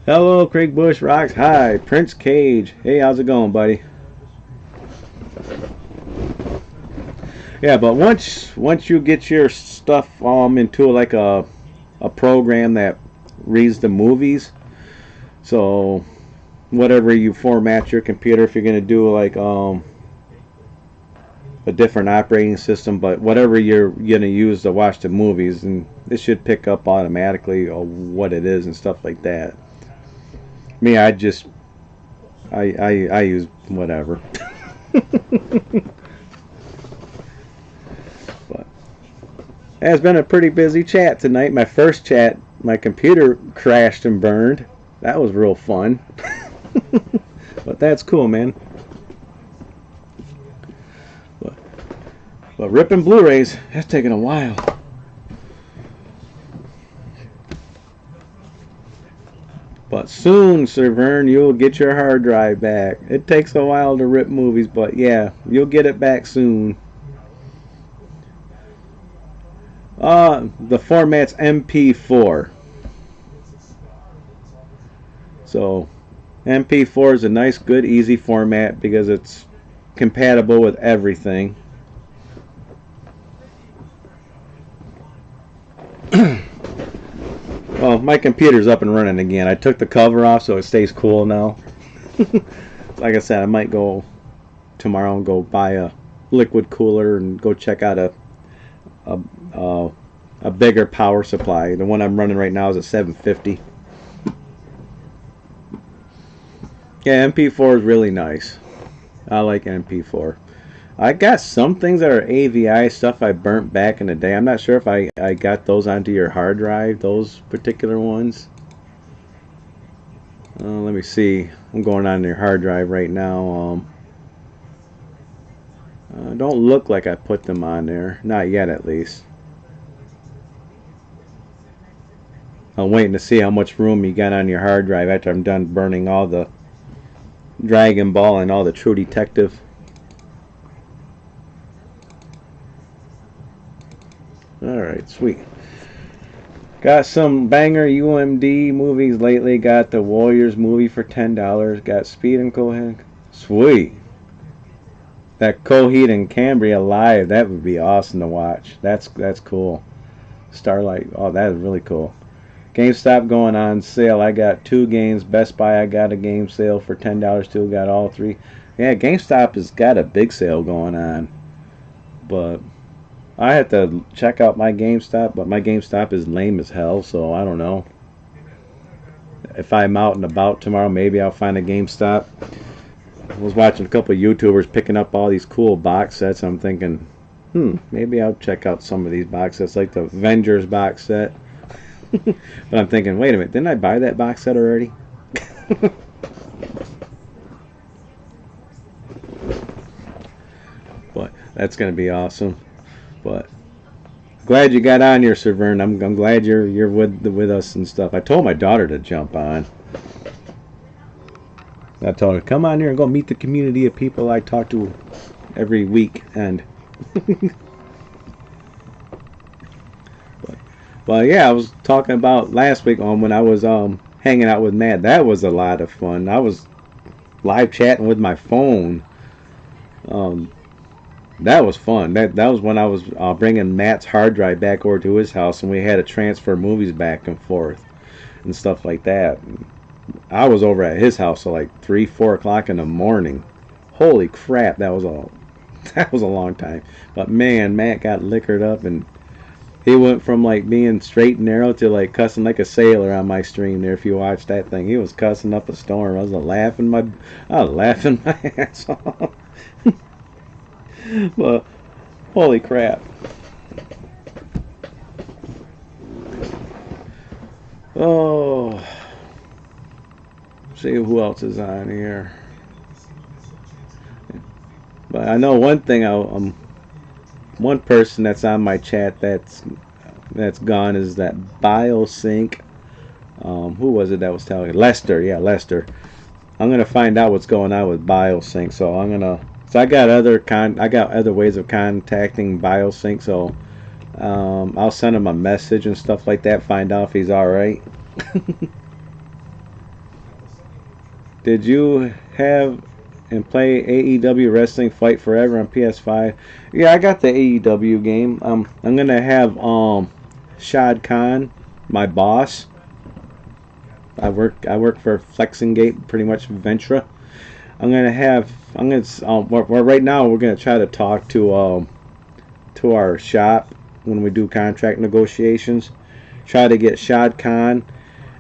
Hello, Craig Bush Rocks. Hi, Prince Cage. Hey, how's it going, buddy? Yeah, but once you get your stuff into like a program that reads the movies, so whatever you format your computer, if you're gonna do like a different operating system, but whatever you're gonna use to watch the movies, and it should pick up automatically what it is and stuff like that. Me, I use whatever. It's been a pretty busy chat tonight. My first chat, my computer crashed and burned. That was real fun. But that's cool, man. But ripping Blu-rays, that's taking a while. But soon, Sir Vern, you'll get your hard drive back. It takes a while to rip movies, but yeah, you'll get it back soon. The format's MP4. So MP4 is a nice, good, easy format because it's compatible with everything. Well, my computer's up and running again. I took the cover off so it stays cool now. Like I said, I might go tomorrow and go buy a liquid cooler and go check out a bigger power supply. The one I'm running right now is a 750. Yeah, MP4 is really nice. I like MP4. I got some things that are AVI stuff I burnt back in the day. I'm not sure if I got those onto your hard drive, those particular ones. Let me see. I'm going on your hard drive right now. Don't look like I put them on there. Not yet, at least. I'm waiting to see how much room you got on your hard drive after I'm done burning all the Dragon Ball and all the True Detective. Alright, sweet. Got some banger UMD movies lately. Got the Warriors movie for $10. Got Speed and Coheed. Sweet. That Coheed and Cambria live, that would be awesome to watch. That's cool. Starlight, oh, that is really cool. GameStop going on sale. I got 2 games. Best Buy, I got a game sale for $10 too. Got all 3. Yeah, GameStop has got a big sale going on, but I have to check out my GameStop. But my GameStop is lame as hell, so I don't know. If I'm out and about tomorrow, maybe I'll find a GameStop. I was watching a couple of YouTubers picking up all these cool box sets. I'm thinking, maybe I'll check out some of these box sets, like the Avengers box set. But I'm thinking, wait a minute, didn't I buy that box set already? But that's gonna be awesome. But glad you got on here, Sir Vern. I'm glad you're with us and stuff. I told my daughter to jump on. I told her, come on here and go meet the community of people I talk to every week. And but yeah, I was talking about last week on when I was hanging out with Matt. That was a lot of fun. I was live chatting with my phone. That was fun. That was when I was bringing Matt's hard drive back over to his house, and we had to transfer movies back and forth and stuff like that. I was over at his house till like 3, 4 o'clock in the morning. Holy crap, that was a long time. But man, Matt got liquored up, and he went from like being straight and narrow to like cussing like a sailor on my stream there. If you watch that thing, he was cussing up a storm. I was laughing my ass off. Well, holy crap. Oh, see who else is on here. But I know one thing. One person that's on my chat that's gone is that BioSync. Who was it that was telling me? Lester? Yeah, Lester. I'm gonna find out what's going on with BioSync. So I got other ways of contacting BioSync. So I'll send him a message and stuff like that. Find out if he's all right. Did you have and play AEW Wrestling Fight Forever on PS5? Yeah, I got the AEW game. I'm gonna have Shad Khan, my boss. I work for Flexingate, pretty much Ventra. Right now we're gonna try to talk to our shop when we do contract negotiations. Try to get Shad Khan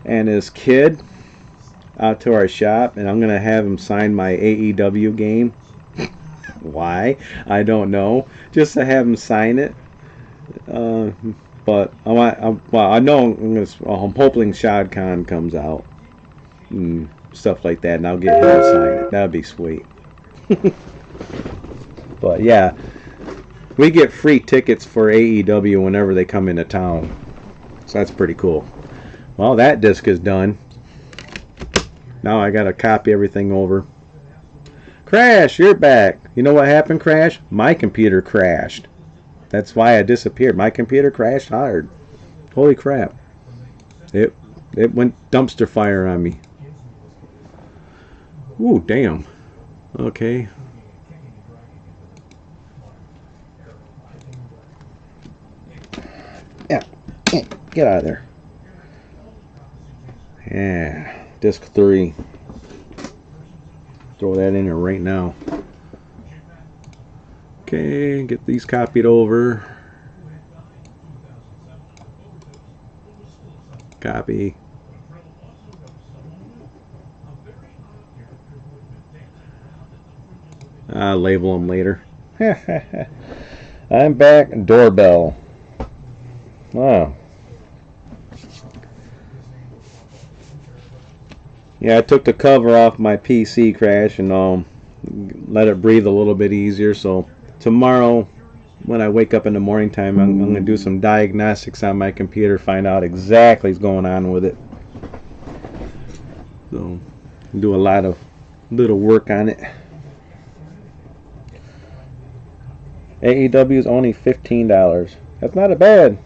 and his kid out to our shop, and I'm gonna have him sign my AEW game. Why? I don't know. Just to have him sign it. But I know I'm hoping Shad Khan comes out and stuff like that, and I'll get him to sign it. That'd be sweet. But yeah, we get free tickets for AEW whenever they come into town, so that's pretty cool. Well, that disc is done. Now I gotta copy everything over. Crash, you're back. You know what happened, Crash? My computer crashed. That's why I disappeared. My computer crashed hard. Holy crap. It went dumpster fire on me. Ooh, damn. Okay. Yeah. Get out of there. Yeah. Disc 3. Throw that in there right now. Okay, get these copied over. Copy. I'll label them later. I'm back. Doorbell. Wow. Yeah, I took the cover off my PC, Crash, and let it breathe a little bit easier. So tomorrow, when I wake up in the morning time, I'm going to do some diagnostics on my computer, find out exactly what's going on with it. So do a lot of little work on it. AEW is only $15. That's not a bad.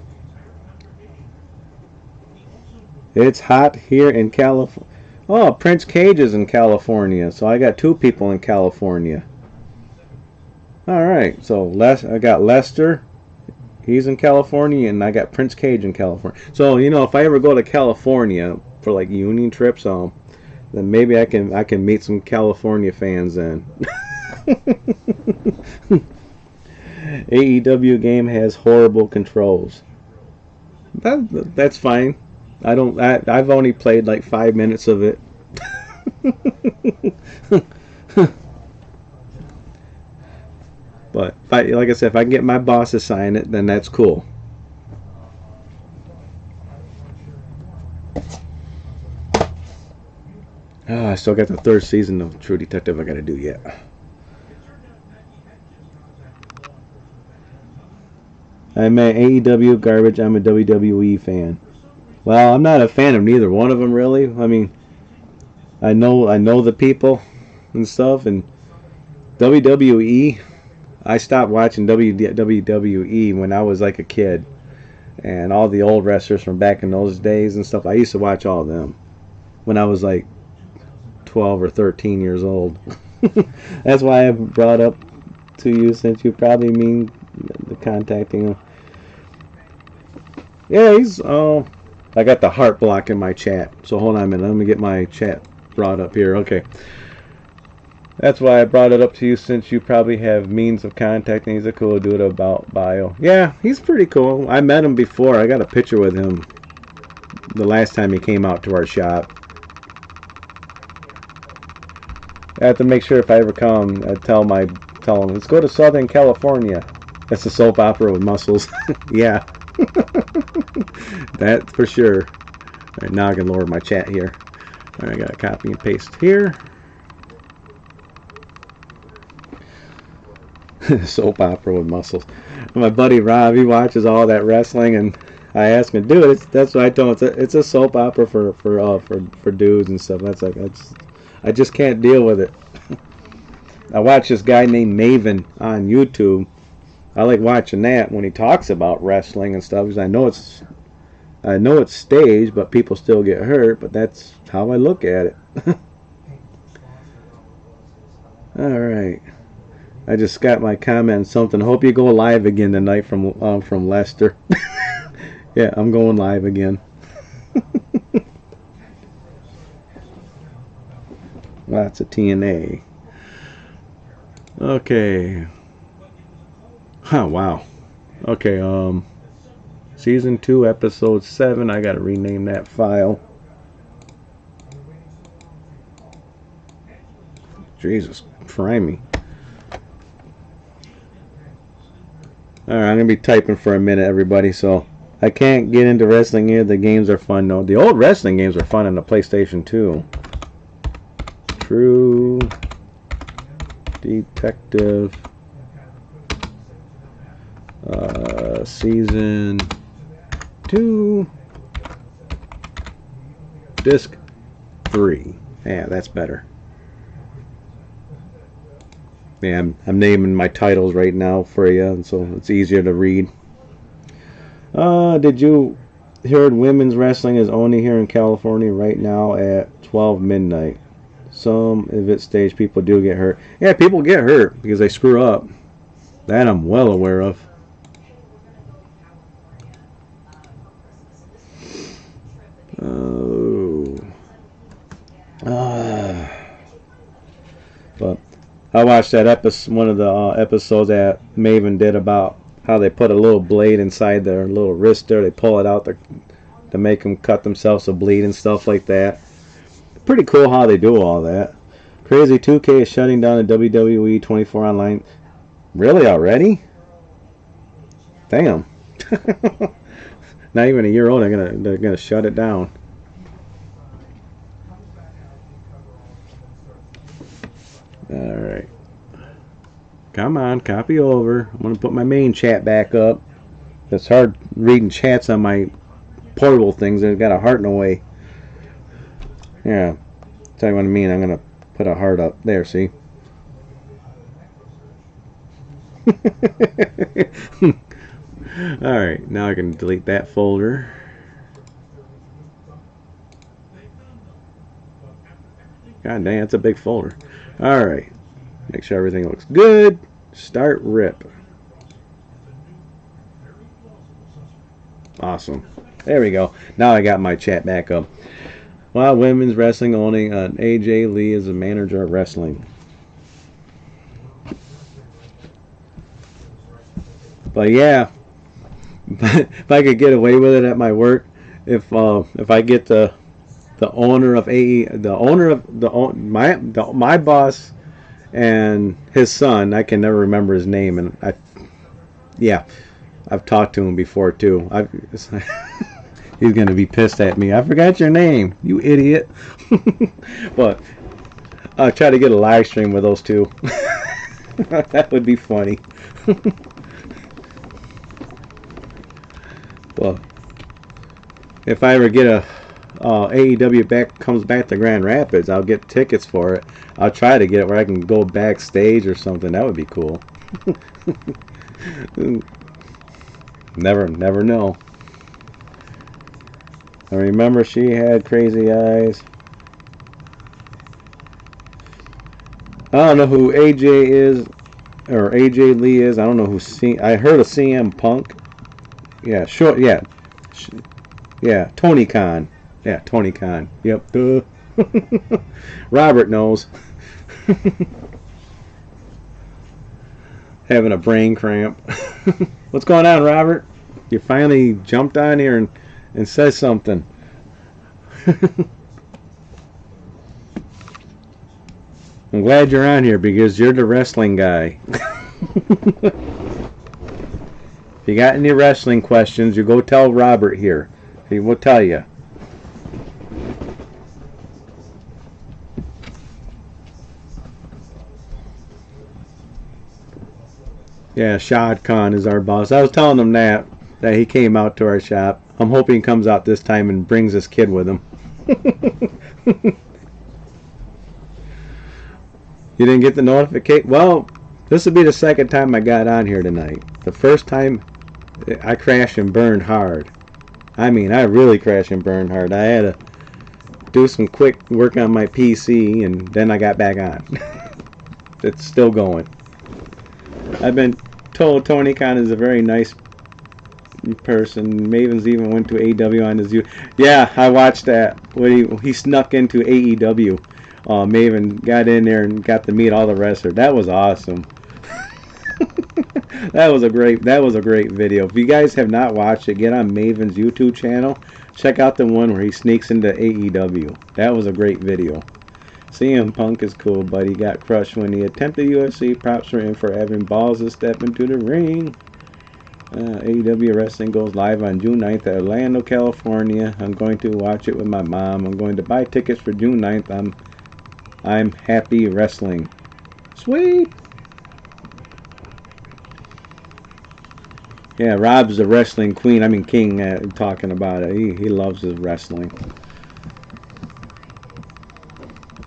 It's hot here in California. Oh, Prince Cage is in California, so I got 2 people in California. Alright, so I got Lester, he's in California, and I got Prince Cage in California. So, you know, if I ever go to California for like union trips, Then maybe I can meet some California fans then. AEW game has horrible controls. That's fine. I've only played like 5 minutes of it. But like I said, if I can get my boss to sign it, then that's cool. Oh, I still got the third season of True Detective I got to do yet. I'm at AEW garbage. I'm a WWE fan. Well, I'm not a fan of neither one of them really. I mean, I know the people and stuff, and WWE. I stopped watching WWE when I was like a kid, and all the old wrestlers from back in those days and stuff. I used to watch all of them when I was like 12 or 13 years old. That's why I brought up to you, since you probably mean the contacting him. Yeah, he's I got the heart block in my chat, so hold on a minute. Let me get my chat brought up here. Okay. That's why I brought it up to you, since you probably have means of contacting. He's a cool dude about bio. Yeah, he's pretty cool. I met him before. I got a picture with him the last time he came out to our shop. I have to make sure if I ever come, I tell him, let's go to Southern California. That's a soap opera with muscles. Yeah. That's for sure. Alright, now I can lower my chat here. Alright, I got to copy and paste here. Soap opera with muscles. My buddy Rob, he watches all that wrestling, and I asked him, dude, that's what I told him. It's a soap opera for dudes and stuff. That's like, I just can't deal with it. I watch this guy named Maven on YouTube. I like watching that when he talks about wrestling and stuff, because I know it's staged, but people still get hurt. But that's how I look at it. All right. I just got my comment on something. Hope you go live again tonight from Leicester. Yeah, I'm going live again. Lots of TNA. Okay. Huh, wow. Okay, Season 2, Episode 7. I gotta rename that file. Jesus, try me. Alright, I'm gonna be typing for a minute, everybody, so I can't get into wrestling here. The games are fun, though. The old wrestling games are fun on the PlayStation 2. True Detective Season 2 Disc 3. Yeah, that's better. Yeah, I'm naming my titles right now for you, and so it's easier to read. Did you hear women's wrestling is only here in California right now at 12 midnight? Some of it stage people do get hurt. Yeah, people get hurt because they screw up. That I'm well aware of. But I watched that one of the episodes that Maven did about how they put a little blade inside their little wrist there. They pull it out to make them cut themselves to bleed and stuff like that. Pretty cool how they do all that. Crazy 2K is shutting down the WWE 24 online. Really already? Damn. Not even a year old, they're gonna shut it down. Alright. Come on, copy over. I'm gonna put my main chat back up. It's hard reading chats on my portable things. They've got a heart in the way. Yeah. Tell you what I mean. I'm gonna put a heart up there, see? Alright, now I can delete that folder. God dang, that's a big folder. Alright, make sure everything looks good. Start rip. Awesome. There we go. Now I got my chat back up. While women's wrestling only, AJ Lee is the manager of wrestling. But yeah, if I could get away with it at my work, if I get the owner of the owner of my boss and his son, I can never remember his name, and yeah, I've talked to him before too. He's gonna be pissed at me. I forgot your name, you idiot. But I'll try to get a live stream with those two. That would be funny. Well, if I ever get a AEW comes back to Grand Rapids, I'll get tickets for it. I'll try to get it where I can go backstage or something. That would be cool. Never know. I remember she had crazy eyes. I don't know who AJ is or AJ Lee is. I don't know who I heard of CM Punk. Yeah, sure. Yeah, yeah. Tony Khan. Yeah, Tony Khan. Yep. Duh. Robert knows. Having a brain cramp. What's going on, Robert? You finally jumped on here and said something. I'm glad you're on here because you're the wrestling guy. If you got any wrestling questions, you go tell Robert here. He will tell you. Yeah, Shad Khan is our boss. I was telling him that he came out to our shop. I'm hoping he comes out this time and brings his kid with him. You didn't get the notification? Well, this will be the second time I got on here tonight. The first time I crashed and burned hard. I mean, I really crashed and burned hard. I had to do some quick work on my PC and then I got back on. It's still going. I've been told Tony Khan is a very nice person. Maven's even went to AEW on his Yeah, I watched that when he snuck into AEW. Maven got in there and got to meet all the wrestlers. That was awesome. That was a great video. If you guys have not watched it, get on Maven's YouTube channel. Check out the one where he sneaks into AEW. That was a great video. CM Punk is cool, but he got crushed when he attempted UFC. Props for him for having balls to step into the ring. AEW Wrestling goes live on June 9th at Orlando, California. I'm going to watch it with my mom. I'm going to buy tickets for June 9th. I'm happy wrestling. Sweet. Yeah, Rob's the wrestling queen. I mean king. Talking about it. He loves his wrestling.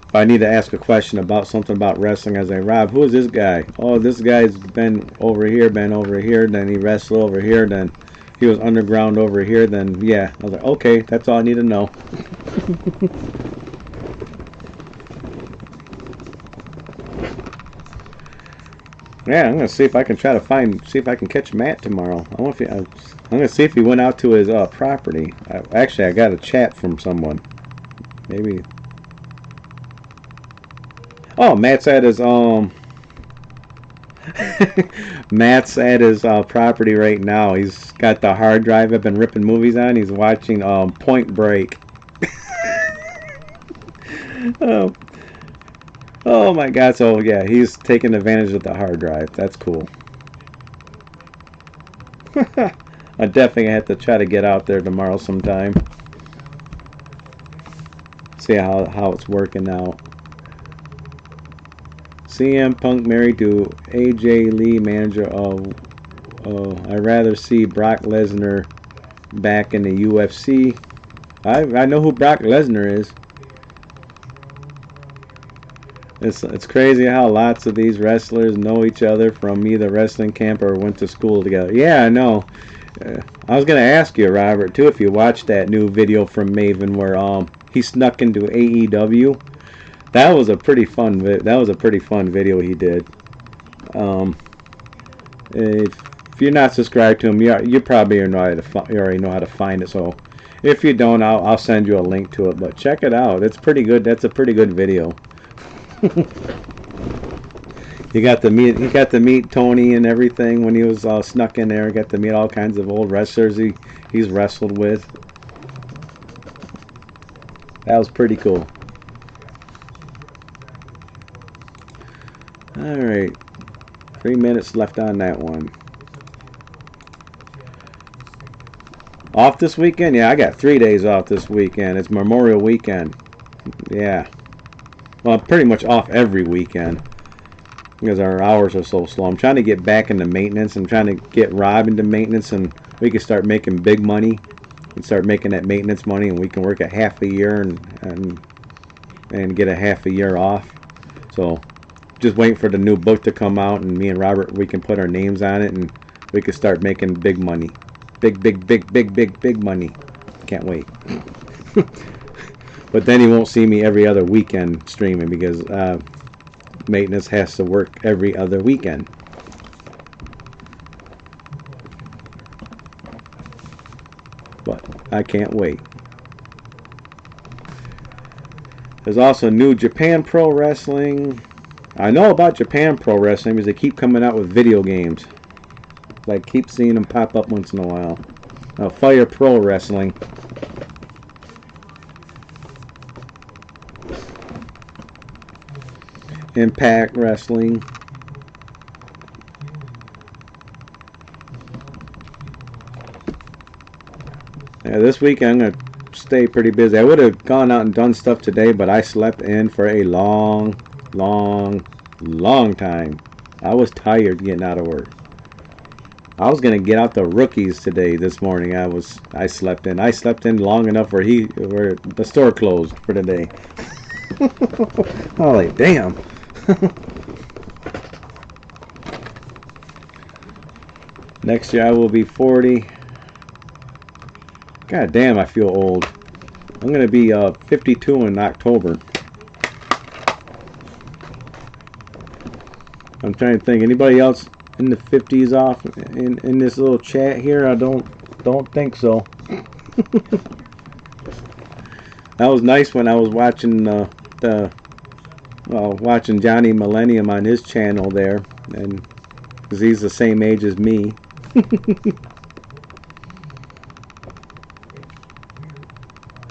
If I need to ask a question about something about wrestling, I say, Rob, who is this guy? Oh, this guy's been over here, then he wrestled over here, then he was underground over here, then yeah. I was like, okay, that's all I need to know. Yeah, I'm gonna see if I can see if I can catch Matt tomorrow. I'm gonna see if he went out to his property. Actually, I got a chat from someone. Maybe. Oh, Matt's at his Matt's at his property right now. He's got the hard drive I've been ripping movies on. He's watching Point Break. Oh my God! So yeah, he's taking advantage of the hard drive. That's cool. I definitely have to try to get out there tomorrow sometime. See how it's working out. CM Punk married to AJ Lee, manager of. I'd rather see Brock Lesnar back in the UFC. I know who Brock Lesnar is. It's crazy how lots of these wrestlers know each other from either wrestling camp or went to school together. Yeah, I know. I was gonna ask you, Robert, too, if you watched that new video from Maven where he snuck into AEW. That was a pretty fun. That was a pretty fun video he did. If you're not subscribed to him, you probably already know how to find it. So If you don't, I'll send you a link to it. But check it out. It's pretty good. That's a pretty good video. You got to meet Tony and everything when he was snuck in there. Got to meet all kinds of old wrestlers he's wrestled with. That was pretty cool. All right, 3 minutes left on that one. Off this weekend? Yeah, I got 3 days off this weekend. It's Memorial Weekend. Yeah. Well, I'm pretty much off every weekend because our hours are so slow. I'm trying to get back into maintenance. I'm trying to get Rob into maintenance, and we can start making big money and start making that maintenance money, and we can work a half a year and get a half a year off. So just waiting for the new book to come out, and me and Robert, we can put our names on it, and we can start making big money. Big money. Can't wait. But then he won't see me every other weekend streaming because maintenance has to work every other weekend. But I can't wait. There's also New Japan Pro Wrestling. I know about Japan Pro Wrestling because they keep coming out with video games. Like, keep seeing them pop up once in a while. Fire Pro Wrestling. Impact Wrestling. Yeah, this week I'm going to stay pretty busy. I would have gone out and done stuff today, but I slept in for a long time. I was tired getting out of work. I was gonna get out the rookies today this morning. I slept in. I slept in long enough where the store closed for the day. Holy damn. Next year I will be 40. God damn, I feel old. I'm gonna be 52 in October. I'm trying to think. Anybody else in the 50s off in this little chat here? I don't think so. That was nice when I was watching watching Johnny Millennium on his channel there, and because he's the same age as me.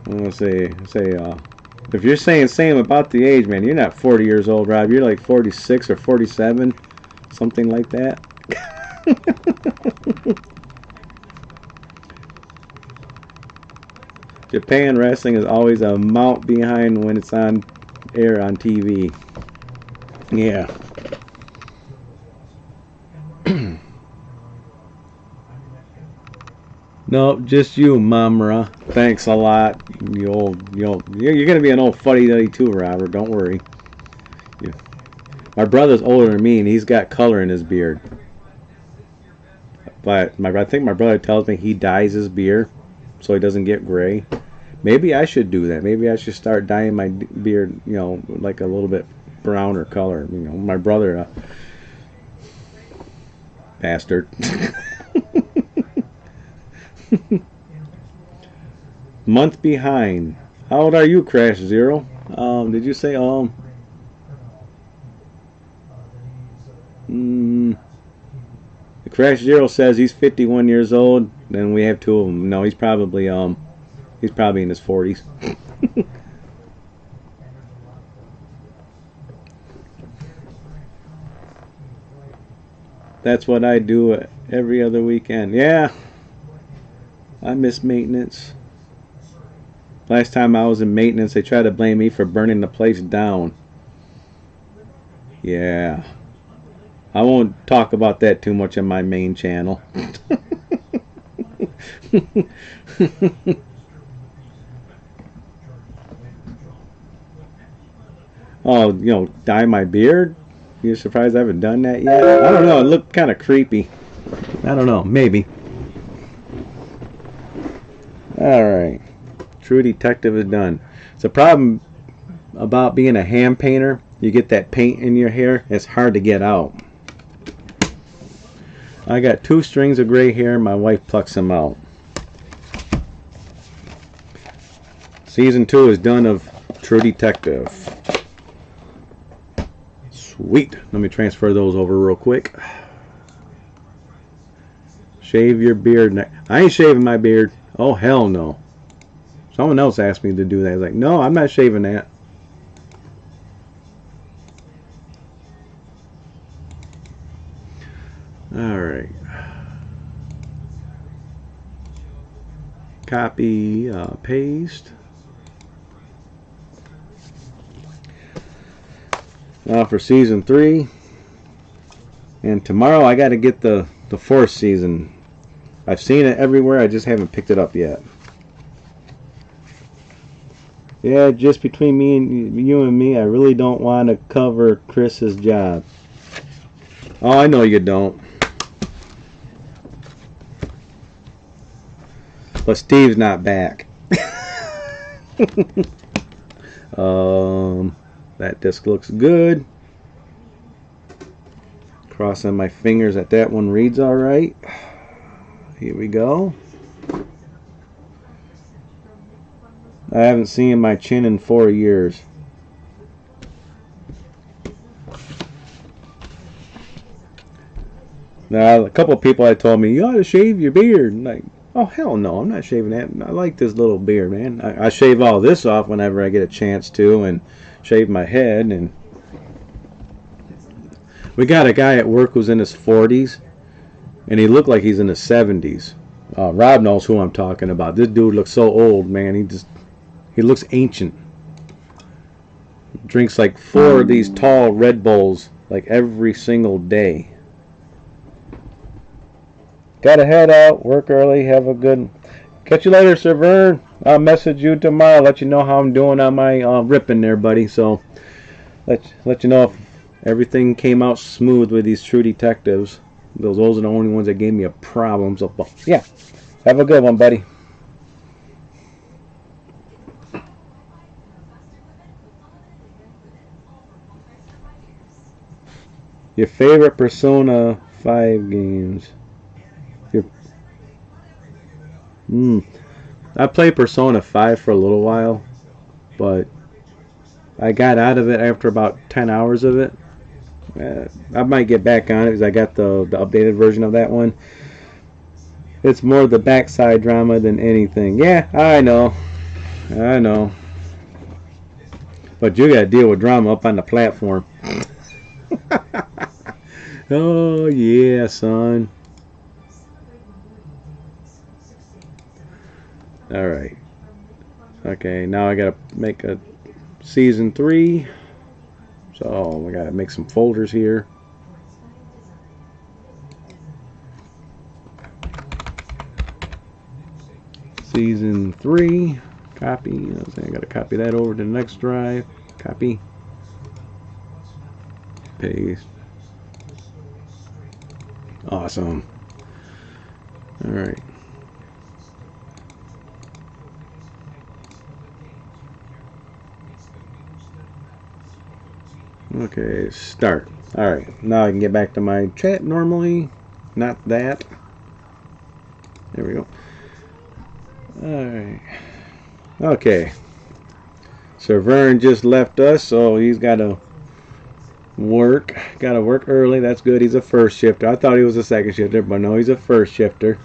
I'm gonna say if you're saying same about the age, man, you're not 40 years old, Rob. You're like 46 or 47, something like that. Japan wrestling is always a mount behind when it's on air on TV. Yeah. Nope, just you, Mamra. Thanks a lot. You're gonna be an old fuddy-duddy too, Robert. Don't worry. My brother's older than me, and he's got color in his beard. But I think my brother tells me he dyes his beard so he doesn't get gray. Maybe I should do that. Maybe I should start dyeing my beard, like a little bit browner color. My brother, bastard. Month behind. How old are you, Crash Zero? Did you say Crash Zero says he's 51 years old. Then we have two of them. No, he's probably in his 40s. That's what I do every other weekend. Yeah. I miss maintenance. Last time I was in maintenance, they tried to blame me for burning the place down. Yeah. I won't talk about that too much on my main channel. Oh, dye my beard? You're surprised I haven't done that yet? I don't know. It looked kind of creepy. I don't know. Maybe. Alright. True Detective is done. It's a problem about being a hand painter. You get that paint in your hair. It's hard to get out. I got 2 strings of gray hair. My wife plucks them out. Season 2 is done of True Detective. Sweet. Let me transfer those over real quick. Shave your beard. I ain't shaving my beard. Oh, hell no. Someone else asked me to do that. I was like, no, I'm not shaving that. Alright. Copy, paste. Now for season 3. And tomorrow I got to get the 4th season. I've seen it everywhere. I just haven't picked it up yet. Yeah, just between you and me, I really don't want to cover Chris's job. Oh, I know you don't. But Steve's not back. That disc looks good. Crossing my fingers that that one reads all right. Here we go. I haven't seen my chin in 4 years. Now, a couple of people had told me, you ought to shave your beard. I'm like, oh, hell no, I'm not shaving that. I like this little beard, man. I shave all this off whenever I get a chance to, and shave my head. And we got a guy at work who's in his 40s, and he looked like he's in his 70s. Rob knows who I'm talking about. This dude looks so old, man. He looks ancient. Drinks like 4 of these tall Red Bulls like every single day. Gotta head out, work early, have a good... Catch you later, Sir Vern. I'll message you tomorrow, let you know how I'm doing on my ripping there, buddy. So, let you know if everything came out smooth with these True Detectives. Those are the only ones that gave me a problem. So, yeah. Have a good one, buddy. Your favorite Persona 5 games? I played Persona 5 for a little while, but I got out of it after about 10 hours of it. I might get back on it because I got the updated version of that one. It's more the backside drama than anything. Yeah, I know. But you gotta deal with drama up on the platform. Oh yeah, son. Alright. Okay, now I gotta make a season 3. So we gotta make some folders here. Season 3. Copy. I gotta copy that over to the next drive. Copy. Paste. Awesome. Alright. Okay, start. Alright, now I can get back to my chat normally. Not that. There we go. Alright. Okay. Sir Vern just left us, so he's got to work. Got to work early. That's good. He's a first shifter. I thought he was a second shifter, but no, he's a first shifter.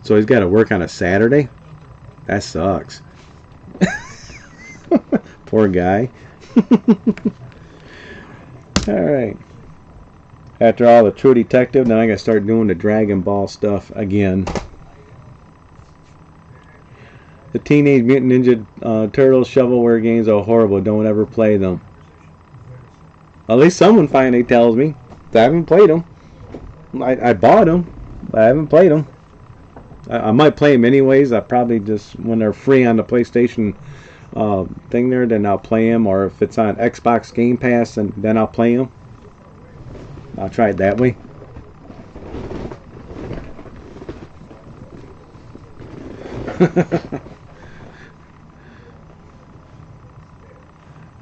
So he's got to work on a Saturday? That sucks. Poor guy. Alright. After all the True Detective, now I gotta start doing the Dragon Ball stuff again. The Teenage Mutant Ninja Turtles shovelware games are horrible. Don't ever play them. At least someone finally tells me. I haven't played them. I bought them, but I haven't played them. I might play them anyways. I probably just, when they're free on the PlayStation thing there, then I'll play them. Or if it's on Xbox Game Pass, and then I'll play them. I'll try it that way.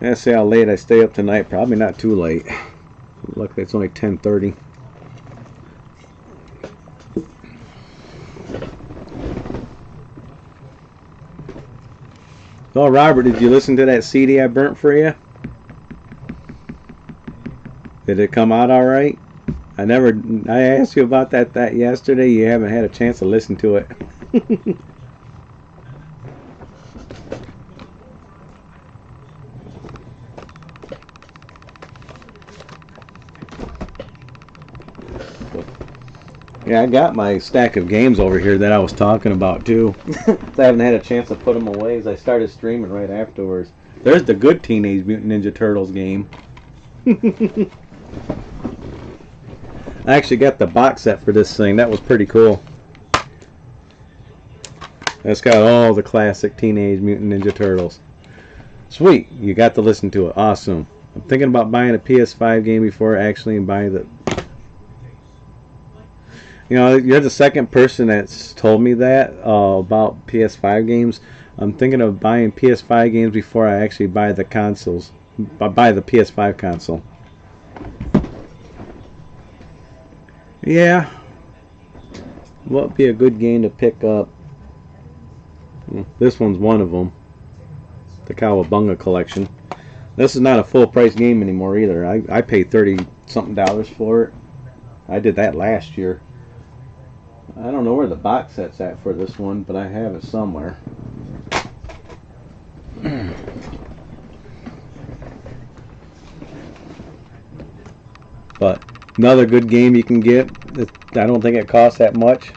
Let's see how late I stay up tonight. Probably not too late. Luckily it's only 10:30. Oh, Robert, did you listen to that CD I burnt for you? Did it come out all right? I asked you about that yesterday. You haven't had a chance to listen to it. Yeah, I got my stack of games over here that I was talking about too. I haven't had a chance to put them away as I started streaming right afterwards. There's the good Teenage Mutant Ninja Turtles game. I actually got the box set for this thing. That was pretty cool. It's got all the classic Teenage Mutant Ninja Turtles. Sweet, you got to listen to it. Awesome. I'm thinking about buying a PS5 game before actually buying the... You know, you're the second person that's told me that about PS5 games. I'm thinking of buying PS5 games before I actually buy the consoles. Buy the PS5 console. Yeah. What would be a good game to pick up? This one's one of them. The Cowabunga collection. This is not a full price game anymore either. I paid $30-something for it. I did that last year. I don't know where the box set's at for this one, but I have it somewhere. But another good game you can get. I don't think it costs that much.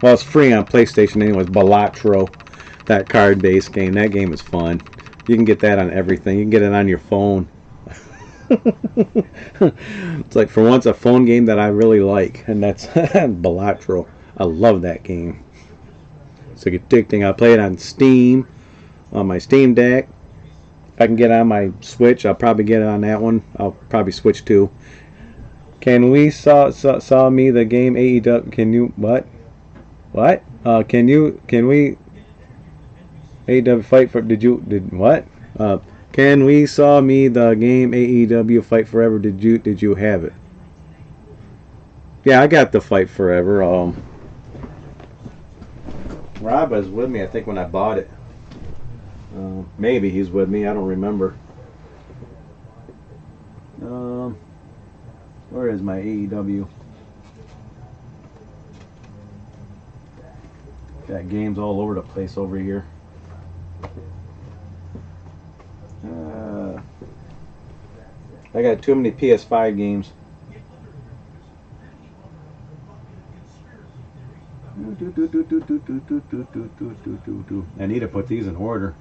Well, it's free on PlayStation anyways. Balatro, that card-based game. That game is fun. You can get that on everything. You can get it on your phone. It's like for once a phone game that I really like, and that's Balatro. I love that game. It's like addicting. I play it on Steam, on my Steam Deck. If I can get it on my Switch, I'll probably get it on that one. I'll probably switch to. Can we saw me the game AEW? Can you what? What? Can we AEW fight for? Did what? Can we saw me the game AEW Fight Forever? Did you have it? Yeah, I got the Fight Forever. Rob was with me, I think, when I bought it. Maybe he's with me. I don't remember. Where is my AEW? Got games all over the place over here. I got too many PS5 games. I need to put these in order.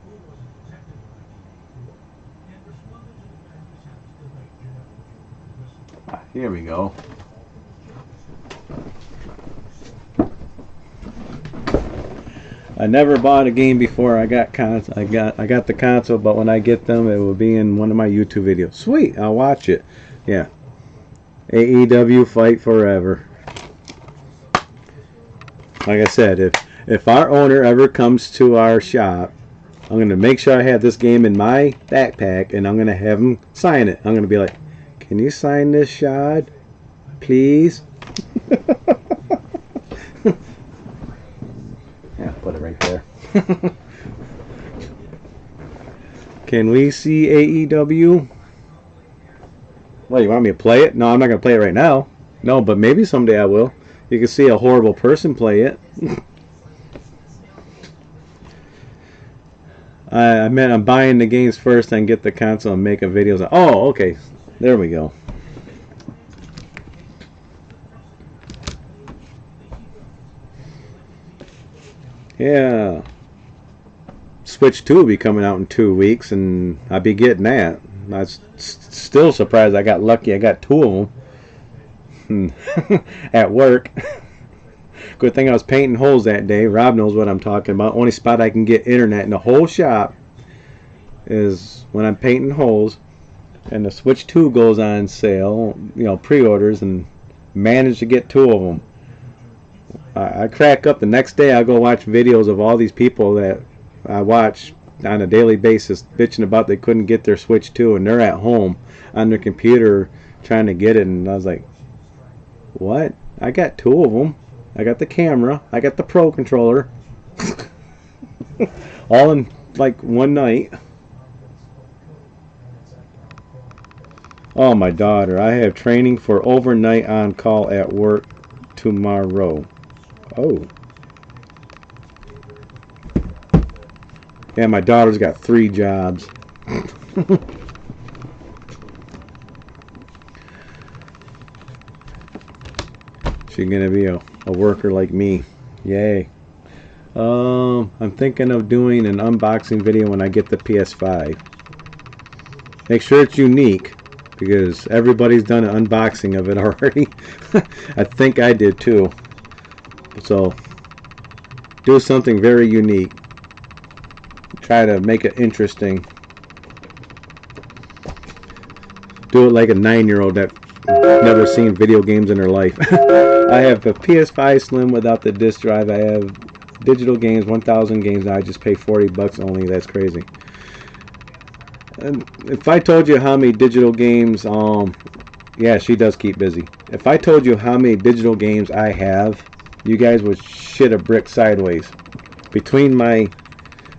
Here we go. I never bought a game before I got the console, but when I get them, it will be in one of my YouTube videos. Sweet, I'll watch it. Yeah. AEW Fight Forever. Like I said, if our owner ever comes to our shop, I'm going to make sure I have this game in my backpack, and I'm going to have him sign it. I'm going to be like, can you sign this, Shad? Please? Yeah, put it right there. Can we see AEW? What, you want me to play it? No, I'm not going to play it right now. No, but maybe someday I will. You can see a horrible person play it. I meant I'm buying the games first and get the console and making videos. Oh, okay. There we go. Yeah. Switch 2 will be coming out in 2 weeks, and I'll be getting that. I'm still surprised I got lucky. I got 2 of them. At work. Good thing I was painting holes that day. Rob knows what I'm talking about. Only spot I can get internet in the whole shop is when I'm painting holes, and the Switch 2 goes on sale, you know, pre-orders, and managed to get 2 of them. I crack up the next day. I go watch videos of all these people that I watch on a daily basis bitching about they couldn't get their Switch 2, and they're at home on their computer trying to get it. And I was like, what? I got two of them. I got the camera. I got the Pro controller. All in like one night. Oh, my daughter. I have training for overnight on call at work tomorrow. Oh. Yeah, my daughter's got 3 jobs. She's gonna be a worker like me. Yay. I'm thinking of doing an unboxing video when I get the PS5. Make sure it's unique, because everybody's done an unboxing of it already. I think I did too. So do something very unique. Try to make it interesting. Do it like a 9-year-old that never seen video games in her life. I have a PS5 Slim without the disc drive. I have digital games, 1,000 games. I just pay $40 only. That's crazy. And if I told you how many digital games, yeah, she does keep busy. If I told you how many digital games I have, you guys would shit a brick sideways. Between my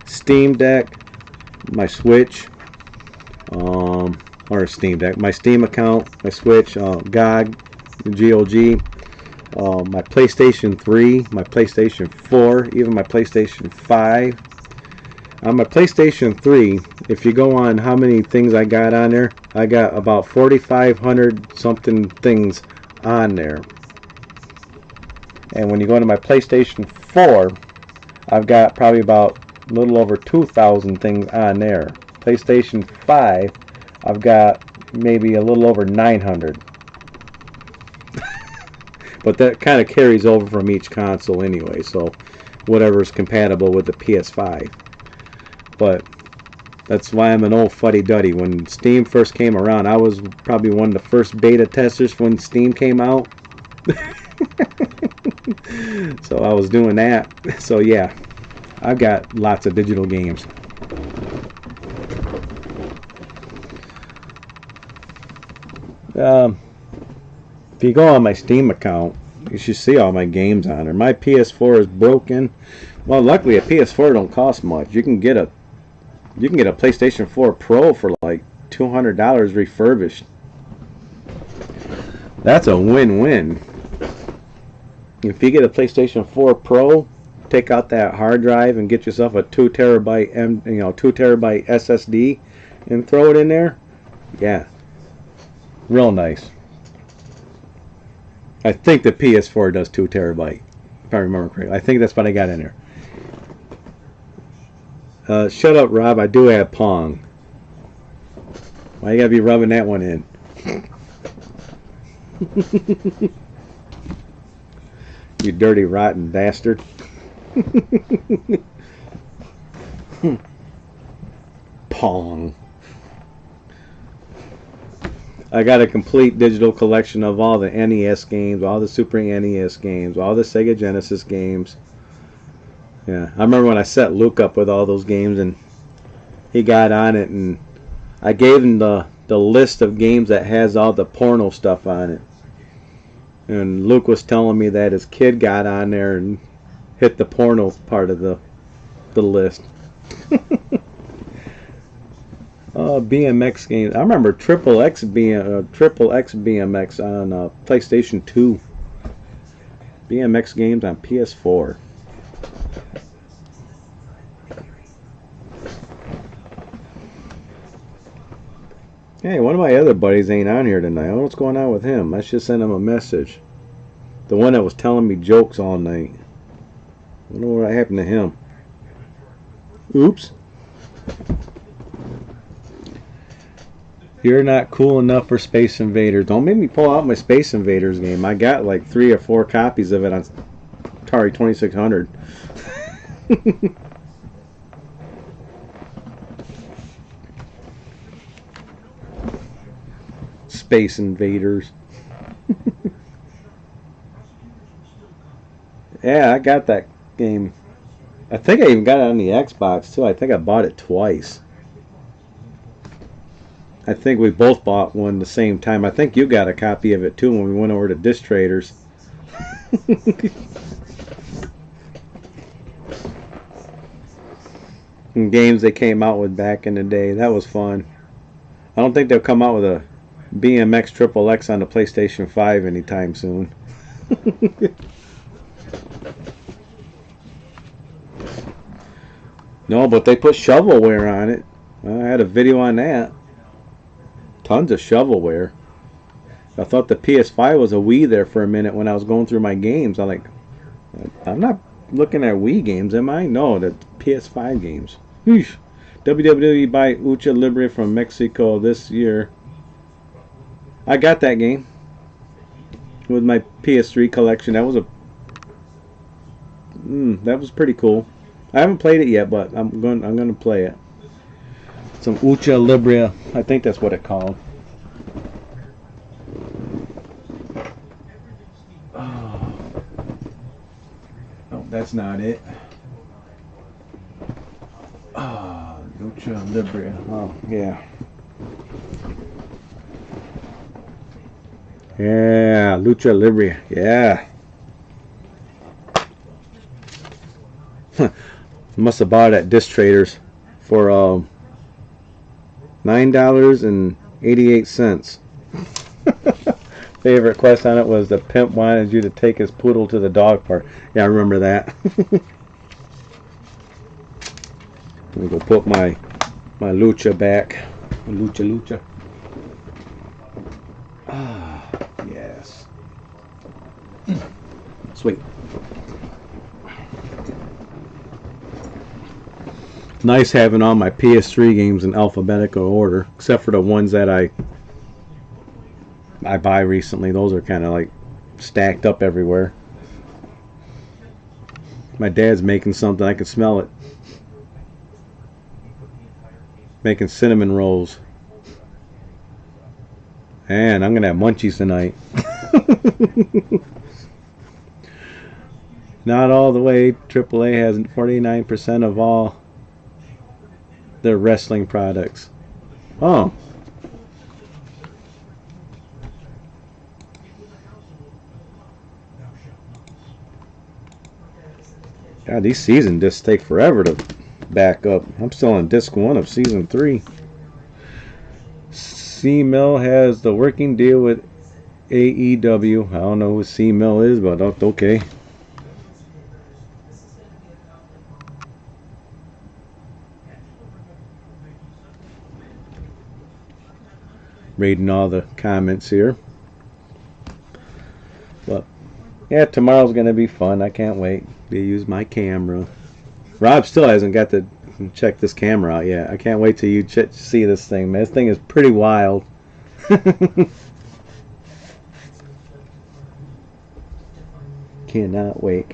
Steam Deck, my Switch, or Steam Deck, my Steam account, my Switch, GOG, my PlayStation 3, my PlayStation 4, even my PlayStation 5. On my PlayStation 3, if you go on how many things I got on there, I got about 4,500 something things on there. And when you go into my PlayStation 4, I've got probably about a little over 2,000 things on there. PlayStation 5, I've got maybe a little over 900. But that kind of carries over from each console anyway, so whatever's compatible with the PS5. But that's why I'm an old fuddy-duddy. When Steam first came around, I was probably one of the first beta testers when Steam came out. So I was doing that. So yeah, I've got lots of digital games. If you go on my Steam account, you should see all my games on there. My PS4 is broken. Well, luckily a PS4 don't cost much. You can get a PlayStation 4 Pro for like $200 refurbished. That's a win-win. If you get a PlayStation 4 Pro, take out that hard drive and get yourself a 2 terabyte 2 terabyte SSD and throw it in there. Yeah, real nice. I think the PS4 does 2 terabyte, if I remember correctly. I think that's what I got in there. Shut up, Rob. I do have Pong. Why you gotta be rubbing that one in? You dirty, rotten bastard. Pong. I got a complete digital collection of all the NES games, all the Super NES games, all the Sega Genesis games. Yeah, I remember when I set Luke up with all those games, and he got on it, and I gave him the list of games that has all the porno stuff on it. And Luke was telling me that his kid got on there and hit the porno part of the list. BMX games. I remember Triple X BMX on PlayStation 2. BMX games on PS4. Hey, one of my other buddies ain't on here tonight. I don't know what's going on with him. I should send him a message. The one that was telling me jokes all night. I don't know what happened to him. Oops. You're not cool enough for Space Invaders. Don't make me pull out my Space Invaders game. I got like 3 or 4 copies of it on Atari 2600. Space Invaders. Yeah, I got that game. I think I even got it on the Xbox too. I think I bought it twice. I think we both bought one the same time. I think you got a copy of it too when we went over to Disc Traders. And games they came out with back in the day. That was fun. I don't think they'll come out with a BMX Triple X on the PlayStation 5 anytime soon. No, but they put shovelware on it. I had a video on that. Tons of shovelware. I thought the PS5 was a Wii there for a minute when I was going through my games. I'm like, I'm not looking at Wii games, am I? No, the PS5 games. Wheesh. WWE by Lucha Libre from Mexico this year. I got that game with my PS3 collection. That was that was pretty cool. I haven't played it yet, but I'm going to play it. Some Lucha Libre, I think that's what it's called. Oh, no, that's not it. Ah, Lucha Libre. Oh, yeah. Yeah, Lucha Libre. Yeah. Must have bought it at Disc Traders for $9.88. Favorite quest on it was the pimp wanted you to take his poodle to the dog park. Yeah, I remember that. Let me go put my Lucha back. Lucha. Ah, yes. Sweet. It's nice having all my PS3 games in alphabetical order, except for the ones that I buy recently. Those are kind of like stacked up everywhere. My dad's making something. I can smell it. Making cinnamon rolls. And I'm going to have munchies tonight. Not all the way. AAA has 49% of all their wrestling products. Oh. God, these season discs take forever to back up. I'm still on disc 1 of season 3. C-Mill has the working deal with AEW. I don't know who C-Mill is, but okay. Reading all the comments here. But yeah, tomorrow's gonna be fun. I can't wait to use my camera. Rob still hasn't got to check this camera out yet. I can't wait till you see this thing, man. This thing is pretty wild. Cannot wait.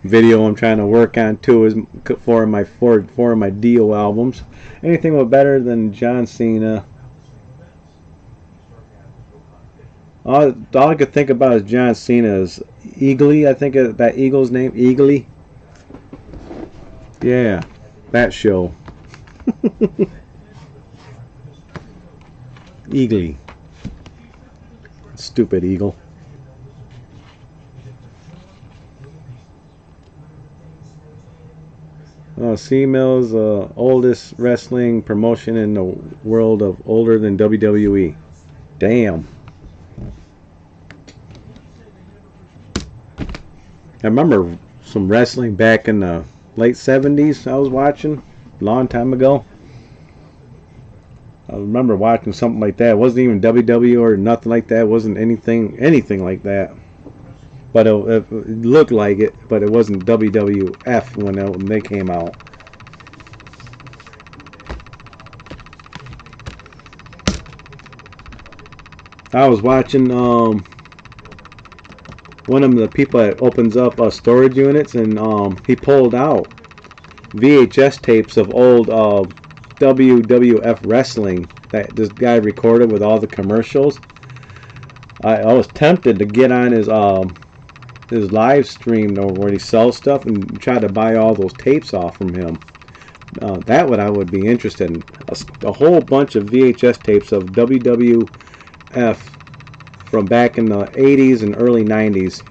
Video I'm trying to work on too is four of my Dio albums. Anything was better than John Cena. All I could think about is John Cena's Eagly. I think of that Eagle's name, Eagly. Yeah, that show. Eagly. Stupid eagle. C-Mill's oldest wrestling promotion in the world, of older than WWE. Damn. I remember some wrestling back in the late 70s I was watching a long time ago. I remember watching something like that. It wasn't even WWE or nothing like that. It wasn't anything like that. But it looked like it, but it wasn't WWF when they came out. I was watching one of the people that opens up storage units, and he pulled out VHS tapes of old WWF wrestling that this guy recorded with all the commercials. I was tempted to get on his his live stream or where he sells stuff and try to buy all those tapes off from him. That I would be interested in. A whole bunch of VHS tapes of WWF from back in the 80s and early 90s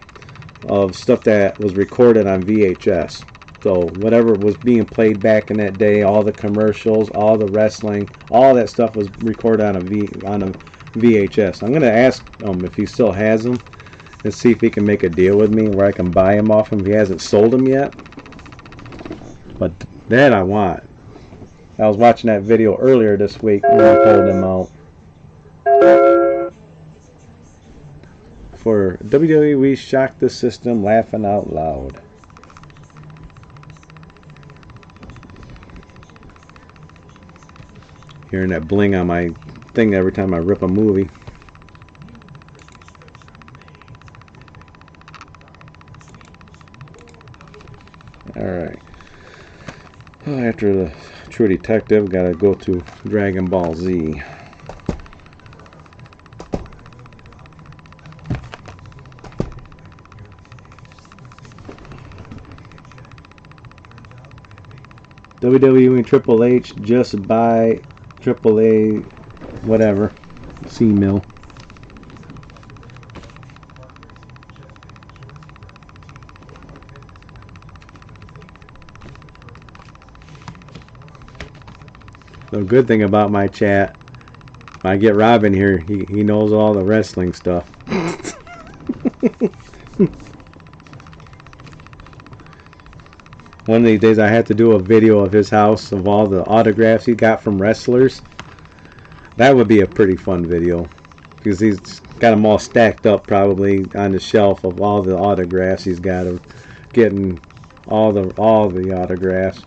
of stuff that was recorded on VHS. So whatever was being played back in that day, all the commercials, all the wrestling, all that stuff was recorded on a VHS. I'm going to ask him if he still has them and see if he can make a deal with me where I can buy him off him if he hasn't sold them yet. But that I want. I was watching that video earlier this week when I pulled him out. For WWE, we shocked the system, laughing out loud. Hearing that bling on my thing every time I rip a movie. Alright. After the True Detective, gotta go to Dragon Ball Z. WWE and Triple H just buy AAA whatever C-Mill. The good thing about my chat, if I get Rob in here, he knows all the wrestling stuff. One of these days I have to do a video of his house of all the autographs he got from wrestlers. That would be a pretty fun video because he's got them all stacked up probably on the shelf of all the autographs he's got of getting all the autographs.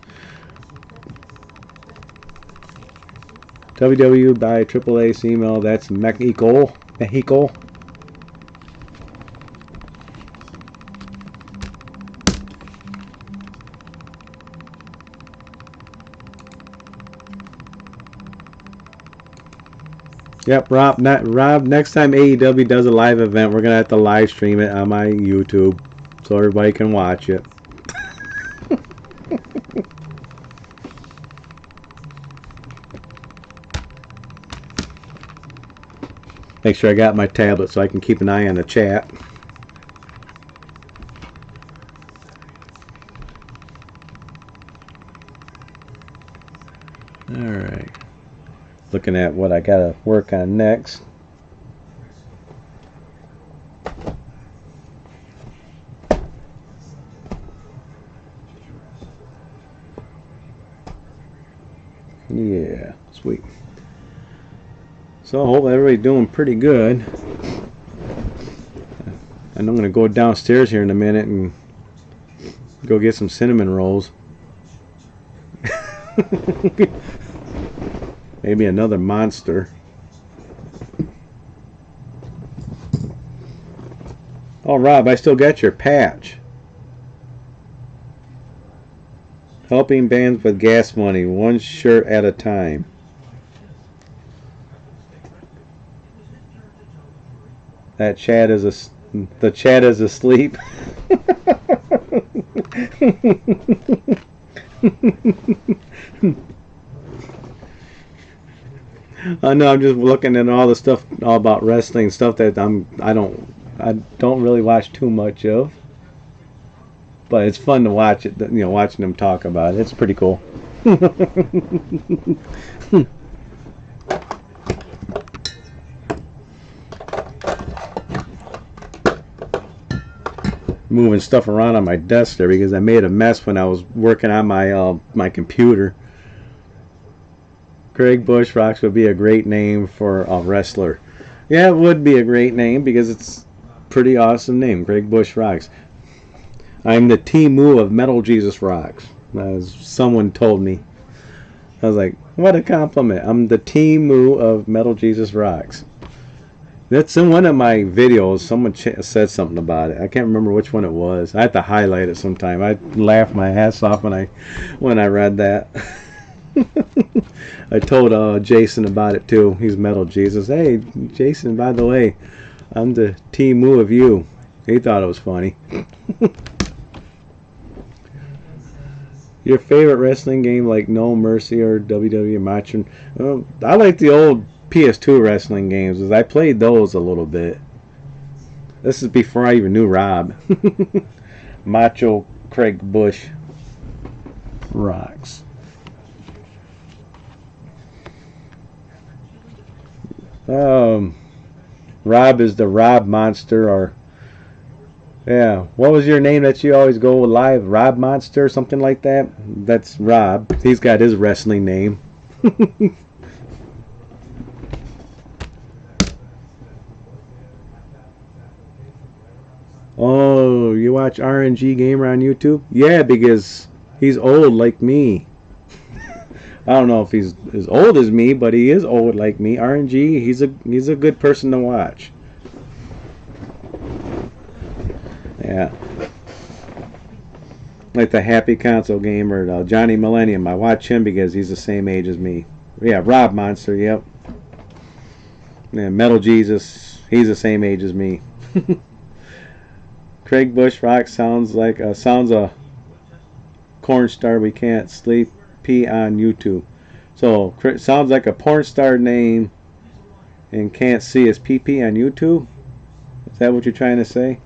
WW by AAA C-Mill, that's Mexico. Yep, Rob, next time AEW does a live event, we're going to have to live stream it on my YouTube so everybody can watch it. Make sure I got my tablet so I can keep an eye on the chat. Alright. Looking at what I gotta work on next. Yeah, sweet. So I hope everybody's doing pretty good. And I'm gonna go downstairs here in a minute and go get some cinnamon rolls. Maybe another monster. Oh, Rob, I still got your patch. Helping bands with gas money, one shirt at a time. That chat is the chat is asleep. I know, I'm just looking at all the stuff all about wrestling stuff that I don't really watch too much of, but it's fun to watch it. You know, watching them talk about it. It's pretty cool. Moving stuff around on my desk there because I made a mess when I was working on my my computer. Greg Bushrox would be a great name for a wrestler. Yeah, it would be a great name because it's a pretty awesome name, Greg Bushrox. I'm the T-Moo of Metal Jesus Rocks, as someone told me. I was like, what a compliment. I'm the T-Moo of Metal Jesus Rocks. That's in one of my videos. Someone said something about it. I can't remember which one it was. I have to highlight it sometime. I laughed my ass off when I read that. I told Jason about it too. He's Metal Jesus. Hey, Jason, by the way, I'm the T-Moo of you. He thought it was funny. Your favorite wrestling game, like No Mercy or WWE Match? I like the old PS2 wrestling games, because I played those a little bit. This is before I even knew Rob. Macho Craig Bush rocks. Rob is the Rob Monster, or yeah, what was your name that you always go live? Rob Monster or something like that? That's Rob. He's got his wrestling name. Oh, you watch RNG Gamer on YouTube? Yeah, because he's old like me. I don't know if he's as old as me, but he is old like me. RNG, he's a good person to watch. Yeah. Like the Happy Console Gamer, Johnny Millennium. I watch him because he's the same age as me. Yeah, Rob Monster, yep. Yeah, Metal Jesus, he's the same age as me. Craig Bush Rock sounds a corn star we can't sleep pee on YouTube. So sounds like a porn star name and can't see his PP on YouTube? Is that what you're trying to say?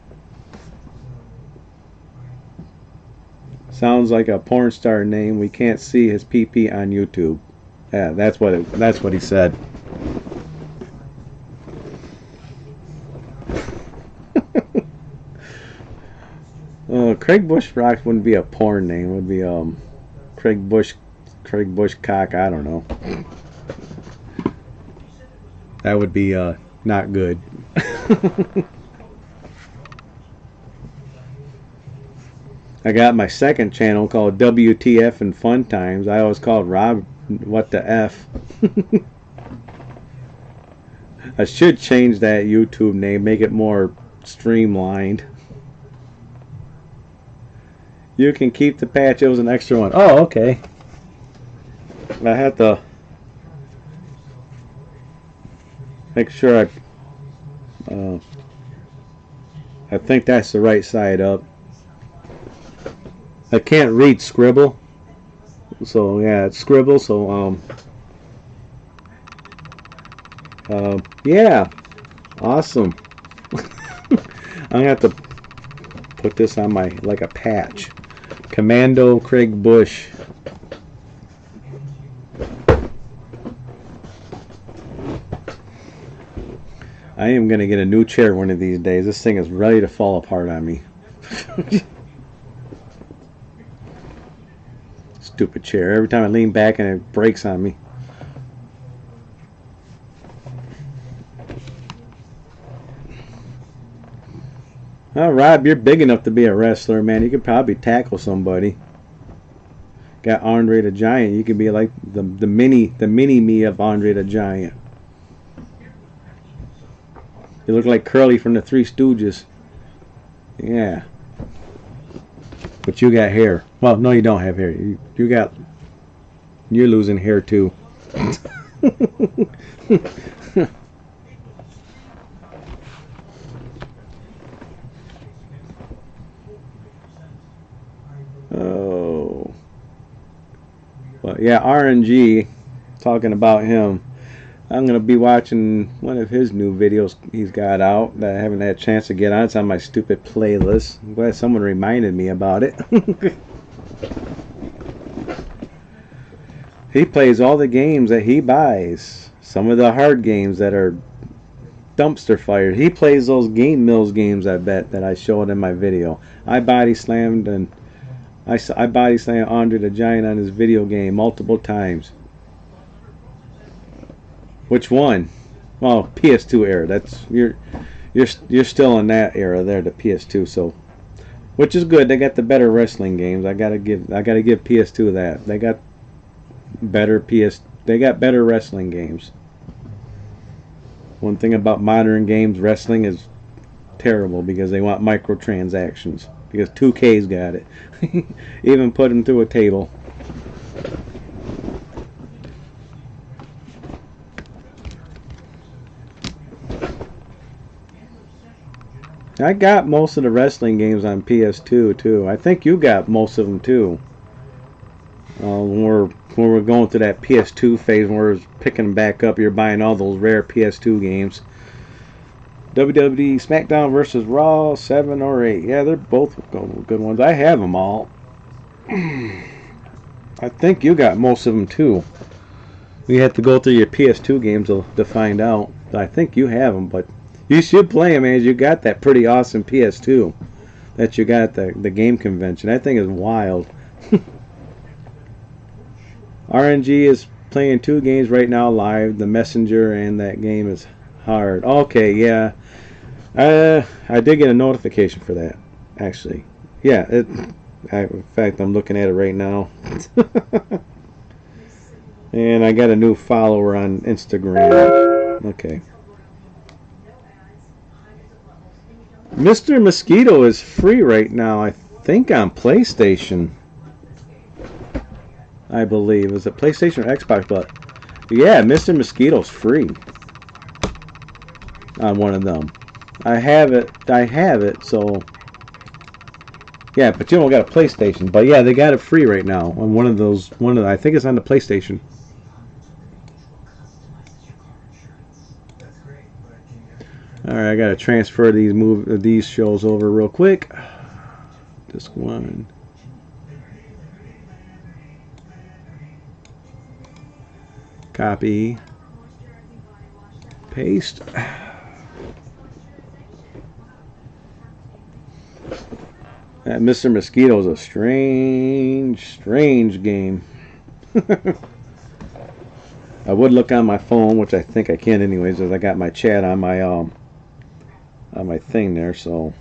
Sounds like a porn star name. We can't see his PP on YouTube. Yeah, that's what he said. Craig Bush Rocks wouldn't be a porn name. It would be Craig Bush Cock. I don't know. That would be not good. I got my second channel called WTF and Fun Times. I always called Rob What the F. I should change that YouTube name, make it more streamlined. You can keep the patch. It was an extra one. Oh, okay. I had to make sure I think that's the right side up. I can't read Scribble, so yeah, it's Scribble. So yeah, awesome. I'm gonna have to put this on my like a patch. Commando Craig Bush. I am gonna get a new chair one of these days. This thing is ready to fall apart on me. Stupid chair. Every time I lean back and it breaks on me. Oh, Rob, you're big enough to be a wrestler, man. You could probably tackle somebody. Got Andre the Giant. You could be like the mini me of Andre the Giant. You look like Curly from the Three Stooges. Yeah. But you got hair. Well, no, you don't have hair. You're losing hair too. Oh. Well, yeah, RNG, talking about him. I'm going to be watching one of his new videos he's got out that I haven't had a chance to get on. It's on my stupid playlist. I'm glad someone reminded me about it. He plays all the games that he buys. Some of the hard games that are dumpster fire. He plays those Game Mills games, I bet, that I showed in my video. I body slammed Andre the Giant on his video game multiple times. Which one? Well, PS2 era. That's you're still in that era there, the PS2. So, which is good. They got the better wrestling games. I gotta give PS2 that. They got better wrestling games. One thing about modern games, wrestling is terrible because they want microtransactions. Because 2K's got it. Even put them through a table. I got most of the wrestling games on PS2 too. I think you got most of them too. When we're going through that PS2 phase, when we're picking them back up, you're buying all those rare PS2 games. WWE SmackDown versus Raw 7 or 8. Yeah, they're both good ones. I have them all. I think you got most of them too. We have to go through your PS2 games to find out. I think you have them, but you should play them, as you got that pretty awesome PS2 that you got at the game convention. That thing is wild. RNG is playing 2 games right now live. The Messenger and that game is hard. Okay, yeah. I did get a notification for that, actually. Yeah, in fact, I'm looking at it right now. And I got a new follower on Instagram. Okay. Mr. Mosquito is free right now, I think, on PlayStation. I believe. Is it PlayStation or Xbox? But yeah, Mr. Mosquito's free on one of them. I have it, so yeah, but you don't got a PlayStation. But yeah, they got it free right now on one of those. I think it's on the PlayStation. Alright, I gotta transfer these shows over real quick. Disc 1. Copy. Paste. That Mr. Mosquito is a strange game. I would look on my phone, which I think I can anyways, as I got my chat on my thing there, so.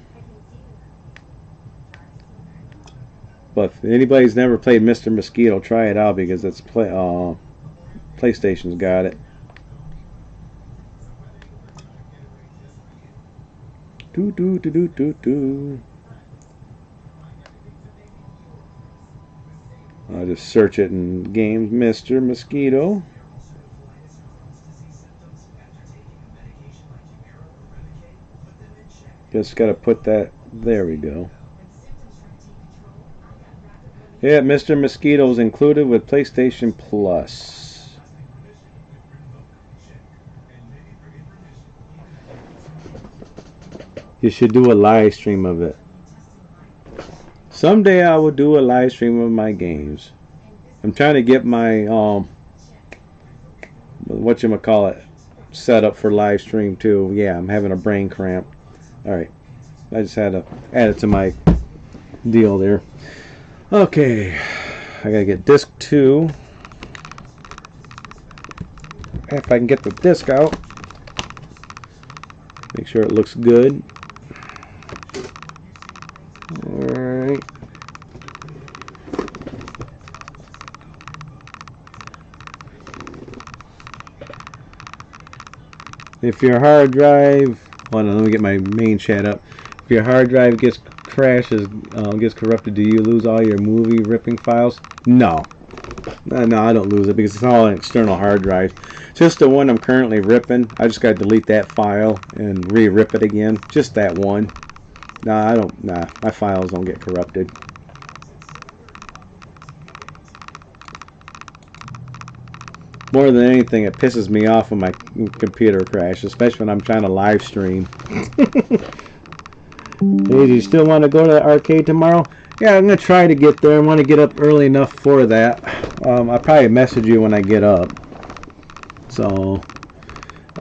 But if anybody's never played Mr. Mosquito, try it out, because it's PlayStation's got it. I'll just search it in games, Mr. Mosquito. Just gotta put that, there we go. Yeah, Mr. Mosquito is included with PlayStation Plus. You should do a live stream of it. Someday I will do a live stream of my games. I'm trying to get my whatchamacallit set up for live stream too. Yeah, I'm having a brain cramp. Alright. I just had to add it to my deal there. Okay. I gotta get disc 2. If I can get the disc out. Make sure it looks good. Alright. If your hard drive, hold on, let me get my main chat up. If your hard drive gets corrupted, do you lose all your movie ripping files? No. No, I don't lose it, because it's all an external hard drive. Just the one I'm currently ripping. I just got to delete that file and re-rip it again. Just that one. Nah, my files don't get corrupted. More than anything, it pisses me off when my computer crashes, especially when I'm trying to live stream. Hey, do you still want to go to the arcade tomorrow? Yeah, I'm going to try to get there. I want to get up early enough for that. I'll probably message you when I get up. So,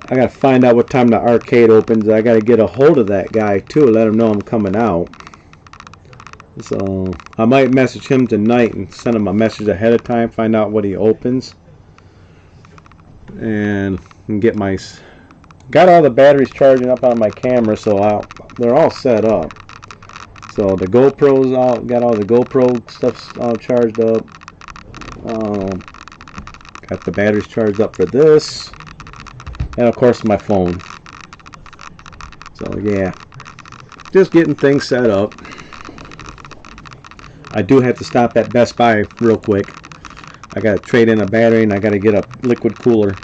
I got to find out what time the arcade opens. I got to get a hold of that guy, too, let him know I'm coming out. So, I might message him tonight and send him a message ahead of time, find out what he opens. And get my... Got all the batteries charging up on my camera, so they're all set up. So the GoPro's all, got all the GoPro stuff all charged up. Got the batteries charged up for this, and of course my phone. So yeah, just getting things set up. I do have to stop at Best Buy real quick. I got to trade in a battery, and I got to get a liquid cooler.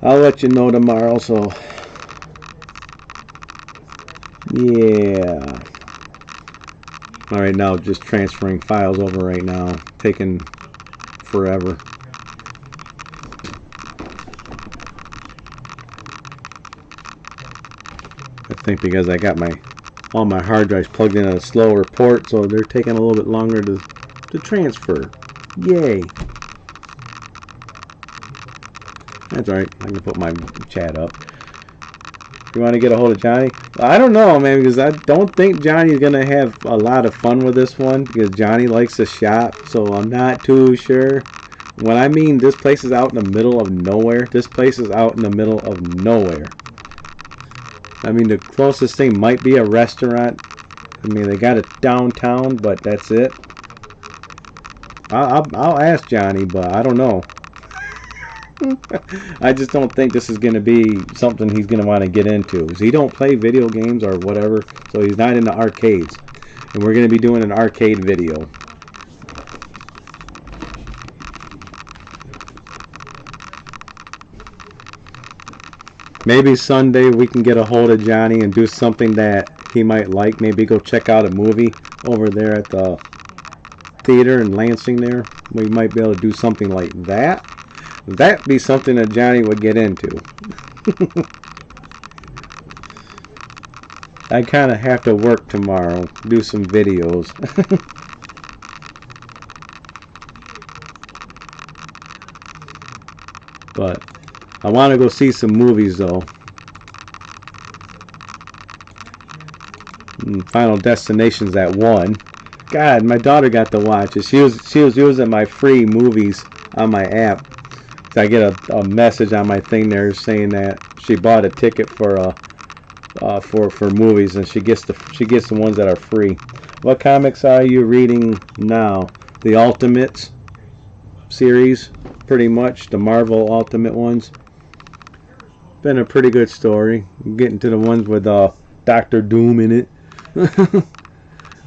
I'll let you know tomorrow. So yeah. All right, now just transferring files over right now, taking forever. I think because I got all my hard drives plugged in at a slower port, so they're taking a little bit longer to transfer. Yay! That's alright. I can put my chat up. You want to get a hold of Johnny? I don't know, man, because I don't think Johnny's going to have a lot of fun with this one, because Johnny likes to shop, so I'm not too sure. When I mean this place is out in the middle of nowhere, this place is out in the middle of nowhere. I mean, the closest thing might be a restaurant. I mean, they got it downtown, but that's it. I'll ask Johnny, but I don't know. I just don't think this is going to be something he's going to want to get into. He don't play video games or whatever, so he's not into arcades. And we're going to be doing an arcade video. Maybe Sunday we can get a hold of Johnny and do something that he might like. Maybe go check out a movie over there at the theater in Lansing there. We might be able to do something like that. That'd be something that Johnny would get into. I kind of have to work tomorrow, do some videos. But I want to go see some movies though. Final Destination's at 1. God, my daughter got to watch it. She was using my free movies on my app. So I get a message on my thing there saying that she bought a ticket for movies, and she gets the ones that are free. What comics are you reading now? The Ultimates series, pretty much the Marvel Ultimate ones. Been a pretty good story. I'm getting to the ones with Doctor Doom in it.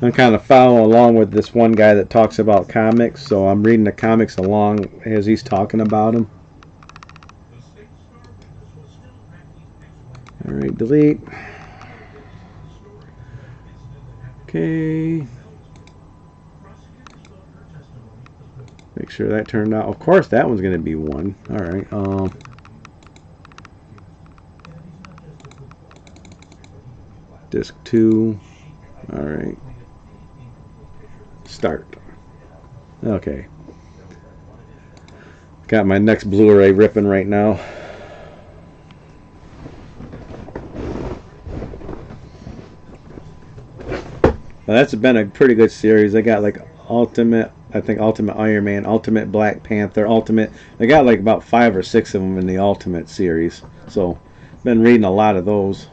I'm kind of following along with this one guy that talks about comics, so I'm reading the comics along as he's talking about them. Alright, delete. Okay. Make sure that turned out. Of course, that one's going to be 1. Alright, disc 2. Alright. Start. Okay. Got my next Blu-ray ripping right now. Now that's been a pretty good series. They got like Ultimate, I think Ultimate Iron Man, Ultimate Black Panther, Ultimate. They got like about 5 or 6 of them in the Ultimate series. So, been reading a lot of those.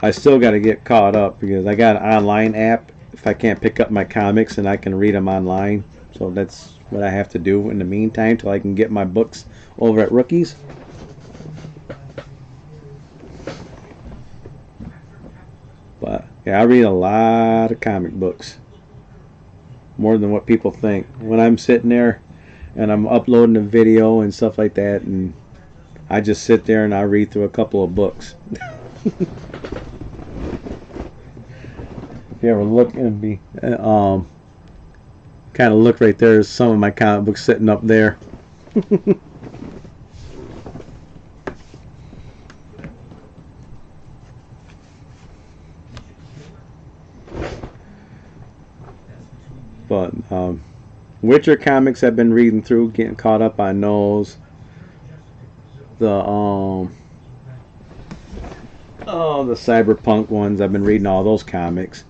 I still got to get caught up because I got an online app. If I can't pick up my comics, and I can read them online. So that's what I have to do in the meantime till I can get my books over at Rookies. But yeah, I read a lot of comic books. More than what people think. When I'm sitting there and I'm uploading a video and stuff like that, and I just sit there and I read through a couple of books. If you ever look and be kind of look right there, there's some of my comic books sitting up there. But Witcher comics I've been reading through, getting caught up on those. The Cyberpunk ones, I've been reading all those comics.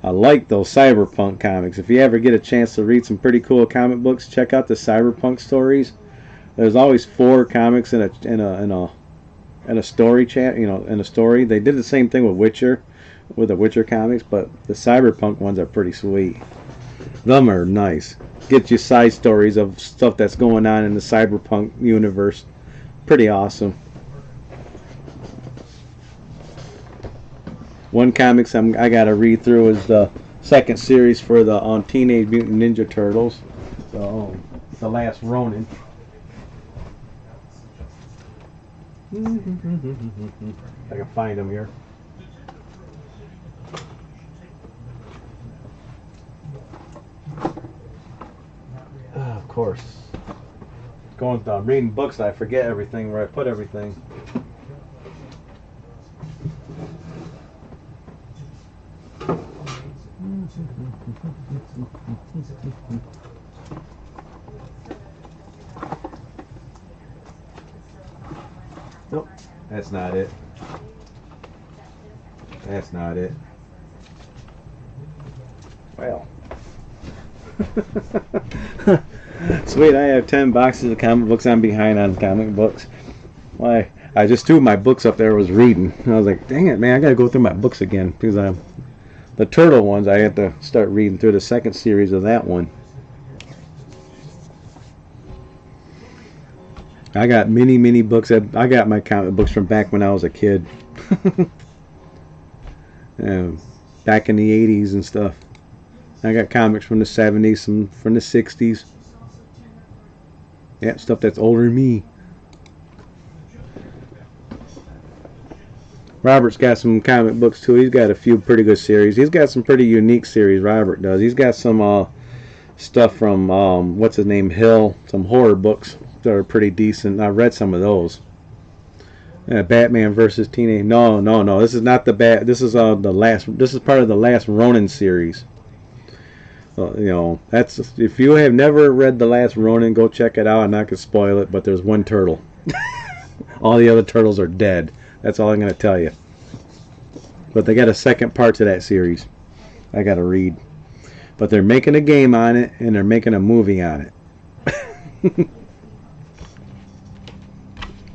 I like those Cyberpunk comics. If you ever get a chance to read some pretty cool comic books, check out the Cyberpunk stories. There's always 4 comics in a story chat, in a story. They did the same thing with Witcher, with the Witcher comics, but the Cyberpunk ones are pretty sweet. Them are nice. Get you side stories of stuff that's going on in the Cyberpunk universe. Pretty awesome. One comics I gotta read through is the second series for the Teenage Mutant Ninja Turtles. So, The Last Ronin. I can find them here. Of course. Going reading books, I forget everything where I put everything. Nope, that's not it. That's not it. Well. Sweet, I have 10 boxes of comic books. I'm behind on comic books. Why? I just threw my books up there, was reading. I was like, dang it, man, I gotta go through my books again. Because the turtle ones, I had to start reading through the second series of that one. I got many books. I got my comic books from back when I was a kid. Back in the 80s and stuff. I got comics from the 70s, some from the 60s. Yeah, stuff that's older than me. Robert's got some comic books too. He's got a few pretty good series. He's got some pretty unique series, Robert does. He's got some stuff from, what's his name, Hill. Some horror books that are pretty decent. I've read some of those. Batman versus Teenage... No. This is not the This is the last... This is part of the last Ronin series. You know, that's... If you have never read the last Ronin, go check it out. I'm not going to spoil it, but there's one turtle. All the other turtles are dead. That's all I'm going to tell you. But they got a second part to that series. I got to read. But they're making a game on it, and they're making a movie on it.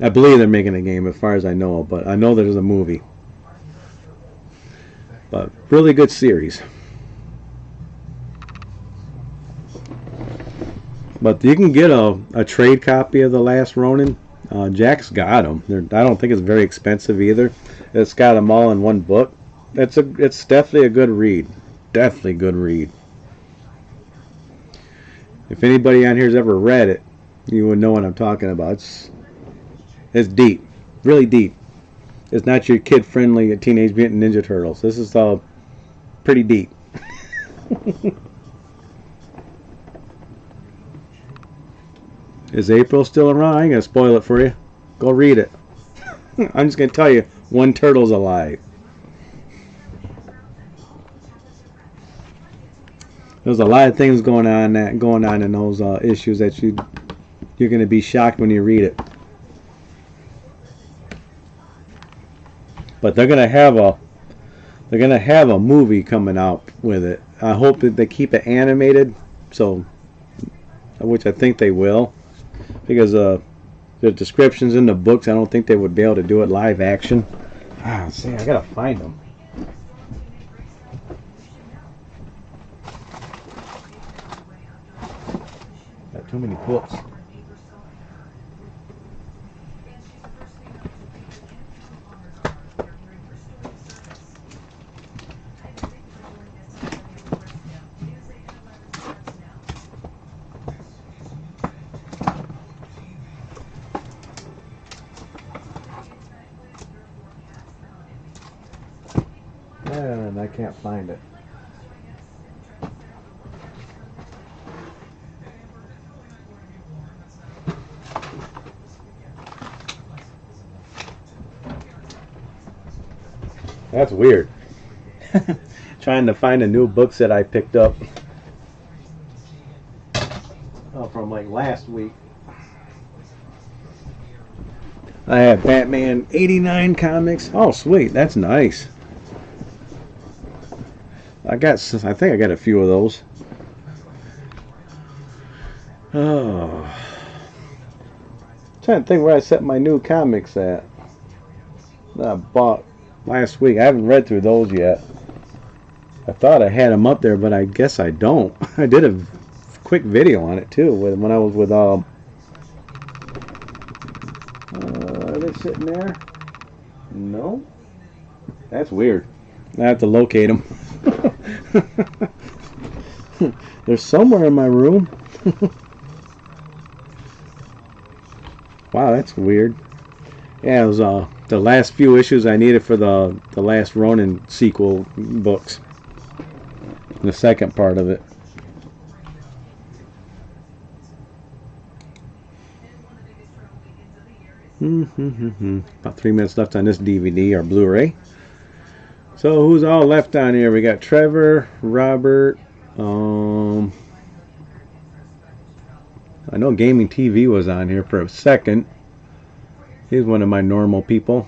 I believe they're making a game as far as I know, but I know there's a movie. But really good series. But you can get a trade copy of The Last Ronin. Jack's got them. I don't think it's very expensive either. It's got them all in one book. It's definitely a good read. Definitely good read. If anybody on here's ever read it, you would know what I'm talking about. It's deep, really deep. It's not your kid-friendly Teenage Mutant Ninja Turtles. This is all pretty deep. Is April still around? I ain't gonna spoil it for you. Go read it. I'm just gonna tell you, one turtle's alive. There's a lot of things going on in those issues that you're gonna be shocked when you read it. But they're gonna have a movie coming out with it. I hope that they keep it animated, which I think they will, because the descriptions in the books, I don't think they would be able to do it live action. See, I gotta find them. Got too many books. And I can't find it. That's weird. Trying to find the new books that I picked up from like last week. I have Batman 89 comics. Oh, sweet. That's nice. I think I got a few of those. Oh. I'm trying to think where I set my new comics at. That I bought last week. I haven't read through those yet. I thought I had them up there, but I guess I don't. I did a quick video on it too when I was with are they sitting there? No. That's weird. I have to locate them. They're somewhere in my room. Wow, that's weird. Yeah, it was the last few issues I needed for the last Ronin sequel books. The second part of it. About 3 minutes left on this DVD or Blu-ray. So who's all left on here? We got Trevor, Robert. I know Gaming TV was on here for a second. He's one of my normal people.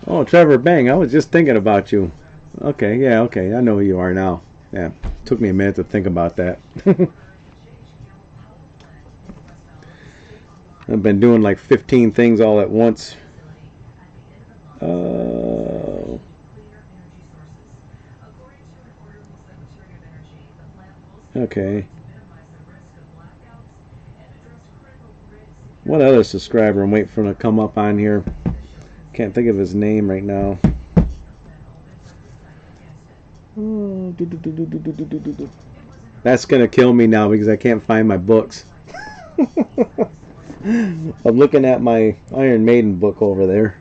Oh, Trevor Bang, I was just thinking about you. Okay, yeah, okay, I know who you are now. Yeah, took me a minute to think about that. I've been doing like 15 things all at once. Okay. One other subscriber, I'm waiting for him to come up on here. Can't think of his name right now. That's gonna kill me now because I can't find my books. I'm looking at my Iron Maiden book over there.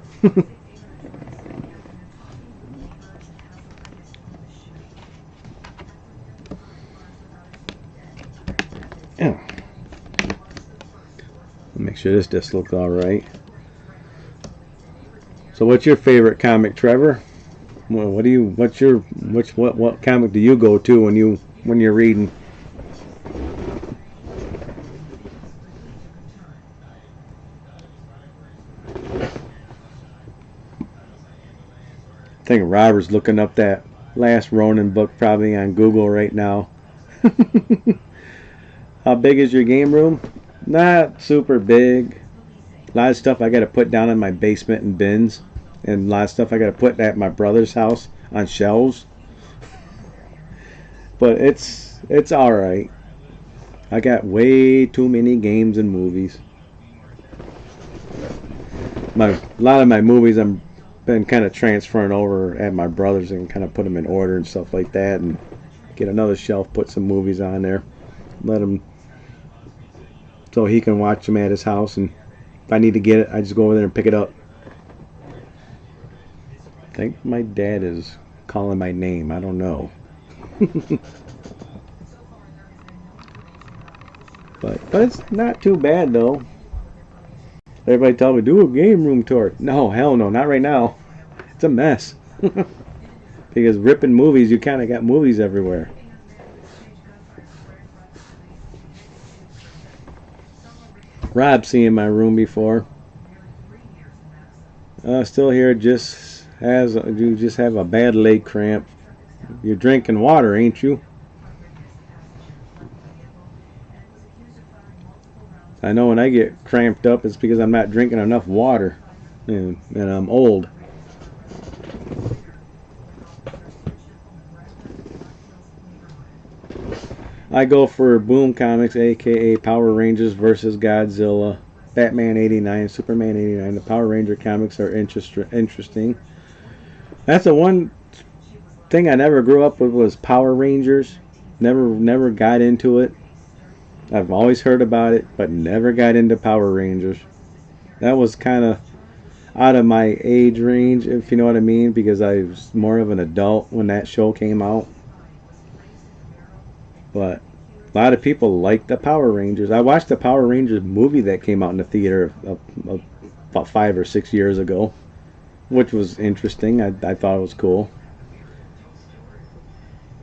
Yeah. Make sure this disc looks all right. So, what's your favorite comic, Trevor? What comic do you go to when you're reading? I think Robert's looking up that last Ronin book probably on Google right now. How big is your game room? Not super big. A lot of stuff I got to put down in my basement in bins, and a lot of stuff I got to put at my brother's house on shelves. But it's all right. I got way too many games and movies. A lot of my movies I'm been kind of transferring over at my brother's and kind of put them in order and stuff like that, and get another shelf, put some movies on there, let him so he can watch them at his house, and if I need to get it, I just go over there and pick it up. I think my dad is calling my name. I don't know. but it's not too bad though. Everybody tell me do a game room tour. No, hell no, not right now. It's a mess. Because ripping movies, you kind of got movies everywhere. Rob's seen my room before. Still here, you just have a bad leg cramp. You're drinking water, ain't you? I know when I get cramped up, it's because I'm not drinking enough water, and I'm old. I go for Boom Comics, aka Power Rangers versus Godzilla, Batman 89, Superman 89. The Power Ranger comics are interesting. That's the one thing I never grew up with was Power Rangers. Never got into it. I've always heard about it, but never got into Power Rangers. That was kind of out of my age range, if you know what I mean, because I was more of an adult when that show came out. But a lot of people like the Power Rangers. I watched the Power Rangers movie that came out in the theater about 5 or 6 years ago, which was interesting. I thought it was cool.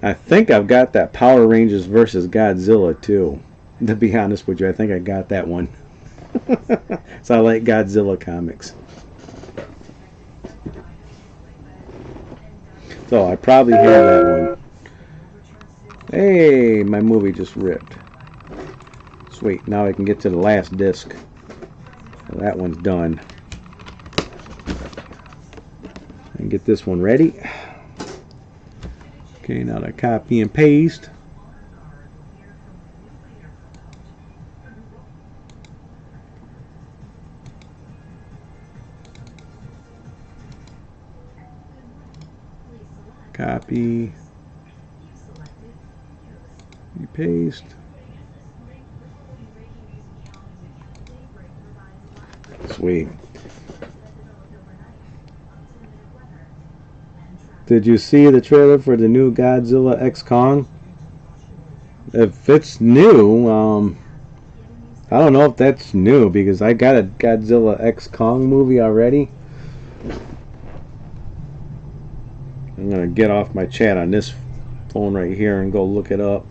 I think I've got that Power Rangers versus Godzilla too. To be honest with you, I think I got that one. So I like Godzilla comics. So I probably have that one. Hey, my movie just ripped. Sweet, now I can get to the last disc. Well, that one's done. And get this one ready. Okay, now to copy and paste. Copy. Paste. week. Did you see the trailer for the new Godzilla X Kong? If it's new, I don't know if that's new because I got a Godzilla X Kong movie already. I'm gonna get off my chat on this phone right here and go look it up.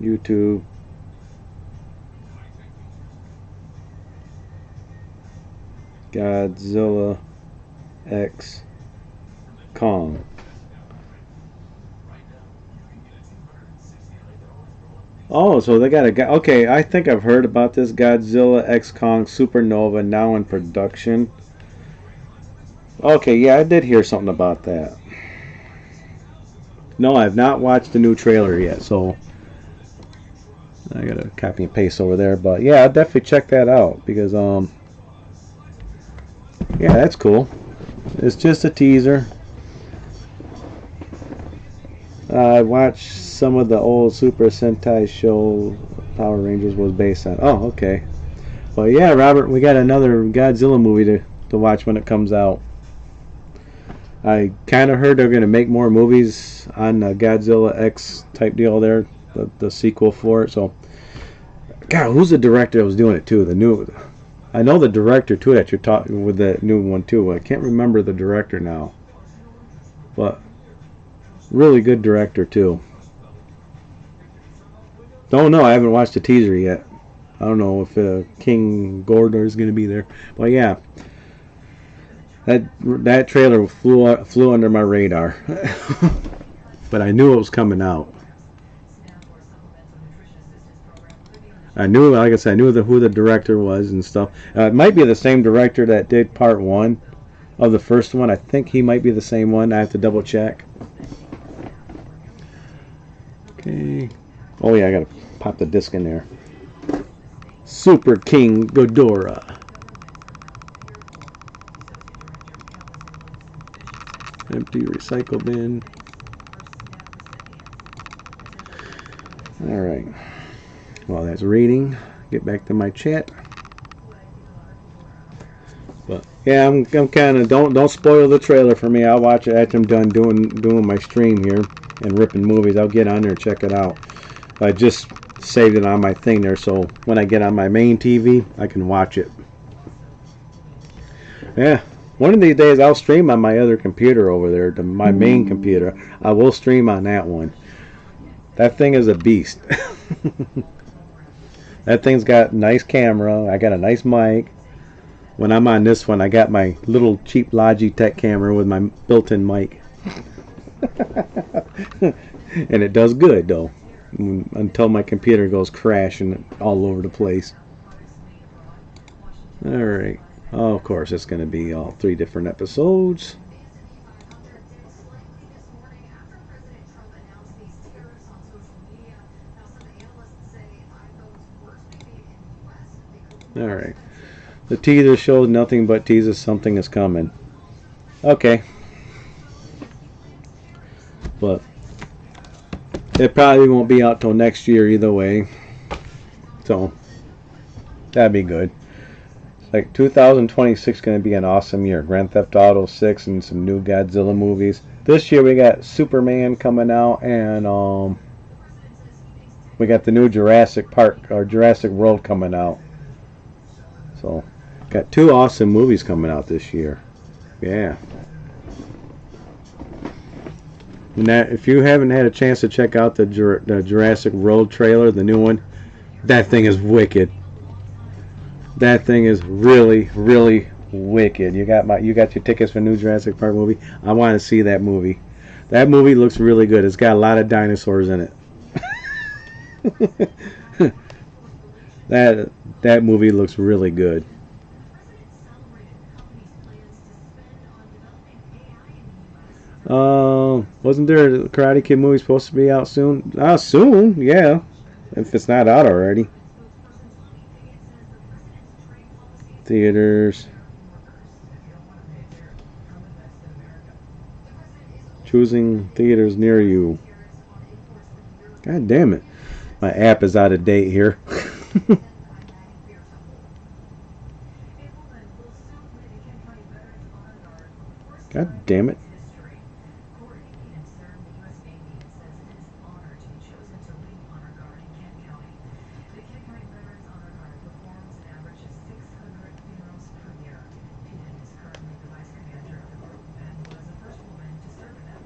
YouTube. Godzilla X Kong. Oh, so they got a... Okay, I think I've heard about this. Godzilla X Kong Supernova now in production. Okay, yeah, I did hear something about that. No, I've not watched the new trailer yet, so I gotta copy and paste over there. But yeah, I'll definitely check that out because yeah, that's cool. It's just a teaser. I watched some of the old Super Sentai show Power Rangers was based on. Oh, okay. Well, yeah, Robert, we got another Godzilla movie to watch when it comes out. I kind of heard they're going to make more movies on the Godzilla X type deal there, the sequel for it. So, God, who's the director that was doing it too? The new, I know the director too that you're talking with the new one too. I can't remember the director now, but really good director too. Don't know. I haven't watched the teaser yet. I don't know if King Ghidorah is going to be there, but yeah. That trailer flew under my radar, but I knew it was coming out. I knew, like I said, I knew who the director was and stuff. It might be the same director that did part 1 of the first one. I think he might be the same one. I have to double check. Okay. Oh yeah, I gotta pop the disc in there. Super King Ghidorah. Empty recycle bin. Alright. Well, that's reading. Get back to my chat. But yeah, I'm kind of don't spoil the trailer for me. I'll watch it after I'm done doing my stream here and ripping movies. I'll get on there and check it out. I just saved it on my thing there, so when I get on my main TV, I can watch it. Yeah. One of these days I'll stream on my other computer over there, to my main computer. I will stream on that one. That thing is a beast. That thing's got a nice camera. I got a nice mic. When I'm on this one, I got my little cheap Logitech camera with my built-in mic. And it does good though, until my computer goes crashing all over the place. Alright. Oh, of course, it's going to be all 3 different episodes. Alright. The teaser shows nothing but teases something is coming. Okay. But it probably won't be out till next year either way. So, that'd be good. Like 2026 is going to be an awesome year. Grand Theft Auto 6 and some new Godzilla movies. This year we got Superman coming out, and we got the new Jurassic Park or Jurassic World coming out. So got 2 awesome movies coming out this year. Yeah. And that, if you haven't had a chance to check out the Jurassic World trailer, the new one, that thing is wicked. That thing is really, really wicked. You got your tickets for the new Jurassic Park movie. I want to see that movie. That movie looks really good. It's got a lot of dinosaurs in it. That movie looks really good. Wasn't there a Karate Kid movie supposed to be out soon? Soon, yeah. If it's not out already. Theaters. Choosing theaters near you. God damn it. My app is out of date here. God damn it.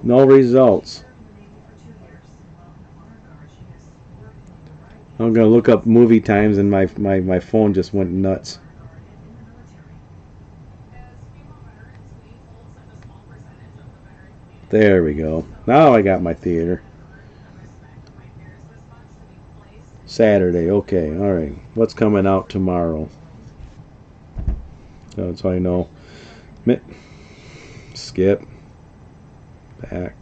No results. I'm gonna look up movie times and my phone just went nuts. There we go. Now I got my theater. Saturday, okay, alright. What's coming out tomorrow? That's how I know. Skip. Back.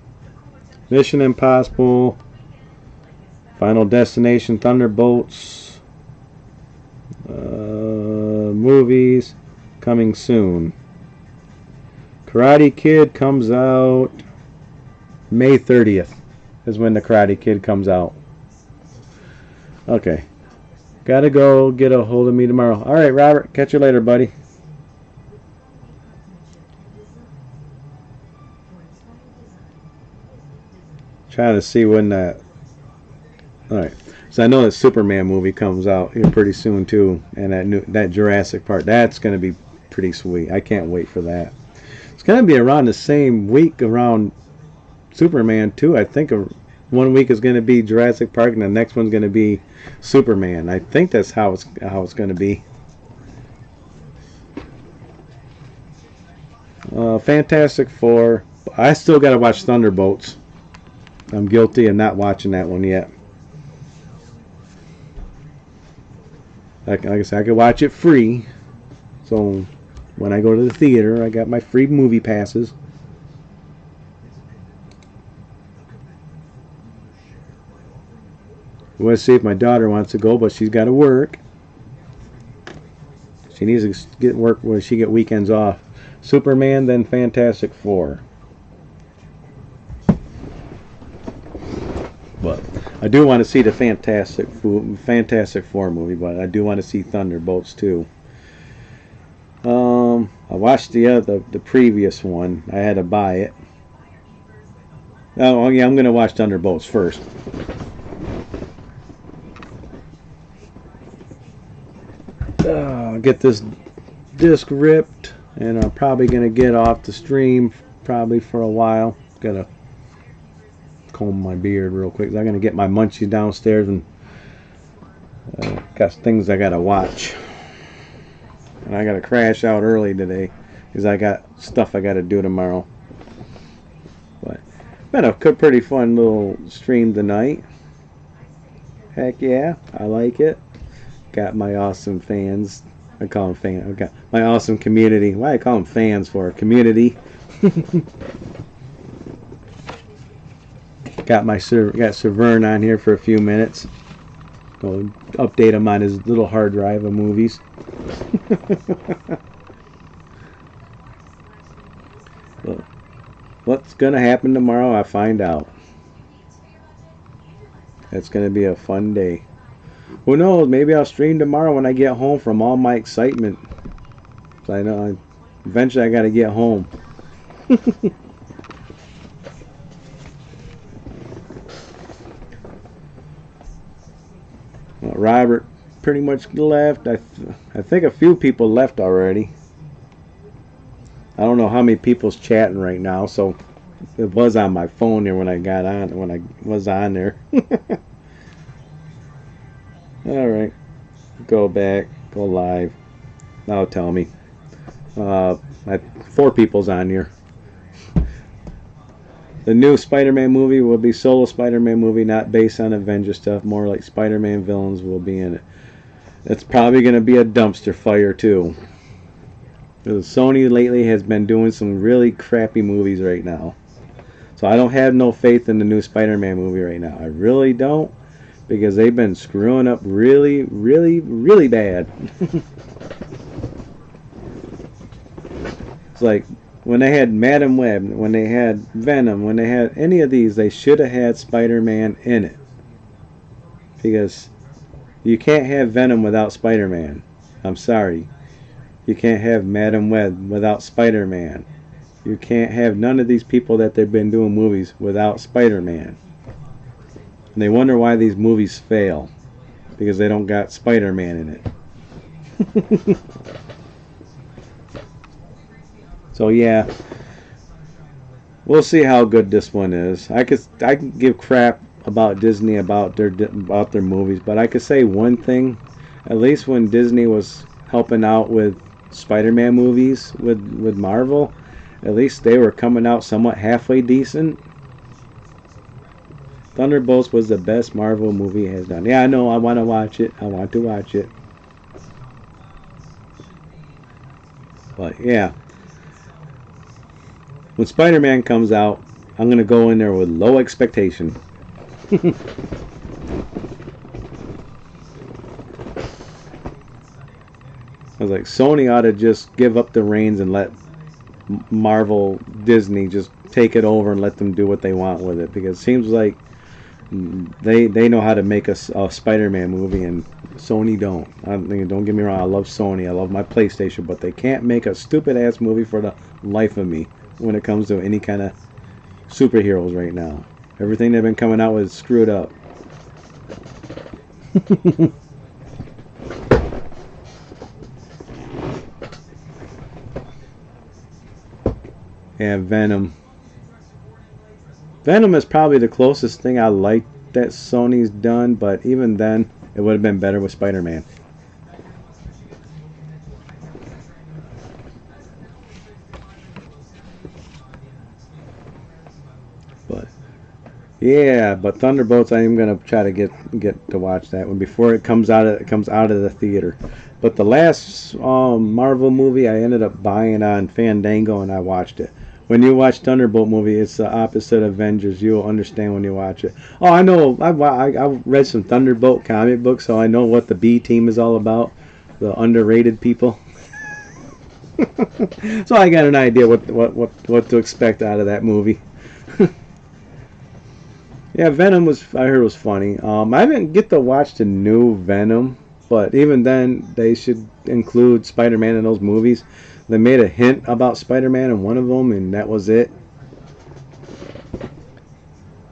Mission Impossible. Final Destination Thunderbolts. Movies coming soon. Karate Kid comes out May 30th is when the Karate Kid comes out. Okay. Gotta go. Get a hold of me tomorrow. Alright, Robert. Catch you later, buddy. Trying to see when that... Alright. So I know that Superman movie comes out here pretty soon, too. And that Jurassic Park. That's going to be pretty sweet. I can't wait for that. It's going to be around the same week around Superman, too. I think one week is going to be Jurassic Park and the next one's going to be Superman. I think that's how it's going to be. Fantastic Four. I still got to watch Thunderbolts. I'm guilty of not watching that one yet. Like I said, I can watch it free. So when I go to the theater, I got my free movie passes. We'll see if my daughter wants to go, but she's got to work. She needs to get work where she get weekends off. Superman, then Fantastic Four. But I do want to see the Fantastic Four movie, but I do want to see Thunderbolts too. I watched the previous one. I had to buy it. Oh yeah, I'm gonna watch Thunderbolts first. I'll get this disc ripped, and I'm probably gonna get off the stream probably for a while. Gotta comb my beard real quick. I'm gonna get my munchies downstairs and got things I gotta watch. And I gotta crash out early today because I got stuff I gotta do tomorrow. But been a pretty fun little stream tonight. Heck yeah, I like it. Got my awesome fans. I call them fans. I got my awesome community. Why I call them fans for? Community. Got Severn on here for a few minutes. Go update him on his little hard drive of movies. Well, what's gonna happen tomorrow? I find out. It's gonna be a fun day. Who knows? Maybe I'll stream tomorrow when I get home from all my excitement. So I know eventually I gotta get home. Robert pretty much left. I think a few people left already. I don't know how many people's chatting right now, so it was on my phone here when I got on, when I was on there. Alright, go back, go live. Now tell me. 4 people's on here. The new Spider-Man movie will be solo Spider-Man movie, not based on Avengers stuff. More like Spider-Man villains will be in it. It's probably going to be a dumpster fire too. Sony lately has been doing some really crappy movies right now. So I don't have no faith in the new Spider-Man movie right now. I really don't. Because they've been screwing up really, really, really bad. It's like when they had Madam Web, when they had Venom, when they had any of these, they should have had Spider-Man in it. Because You can't have Venom without Spider-Man. I'm sorry. You can't have Madam Web without Spider-Man. You can't have none of these people that they've been doing movies without Spider-Man. And they wonder why these movies fail. Because they don't got Spider-Man in it. So yeah. We'll see how good this one is. I can give crap about Disney about their movies, but I could say one thing. At least when Disney was helping out with Spider-Man movies with Marvel, at least they were coming out somewhat halfway decent. Thunderbolts was the best Marvel movie has done. Yeah, I know. I want to watch it. I want to watch it. But yeah. When Spider-Man comes out, I'm going to go in there with low expectation. I was like, Sony ought to just give up the reins and let Marvel, Disney just take it over and let them do what they want with it. Because it seems like they know how to make a Spider-Man movie and Sony don't. Don't get me wrong, I love Sony. I love my PlayStation. But they can't make a stupid-ass movie for the life of me when it comes to any kind of superheroes right now. Everything they've been coming out with is screwed up. And Venom. Venom is probably the closest thing I like that Sony's done, but even then, it would have been better with Spider-Man. But yeah, but Thunderbolts, I am gonna try to get to watch that one before it comes out of the theater. But the last Marvel movie, I ended up buying on Fandango, and I watched it. When you watch Thunderbolt movie, it's the opposite of Avengers. You'll understand when you watch it. Oh, I know. I read some Thunderbolt comic books, so I know what the B team is all about. The underrated people. So I got an idea what to expect out of that movie. Yeah, Venom I heard was funny. I didn't get to watch the new Venom, but even then, they should include Spider-Man in those movies. They made a hint about Spider-Man in one of them, and that was it.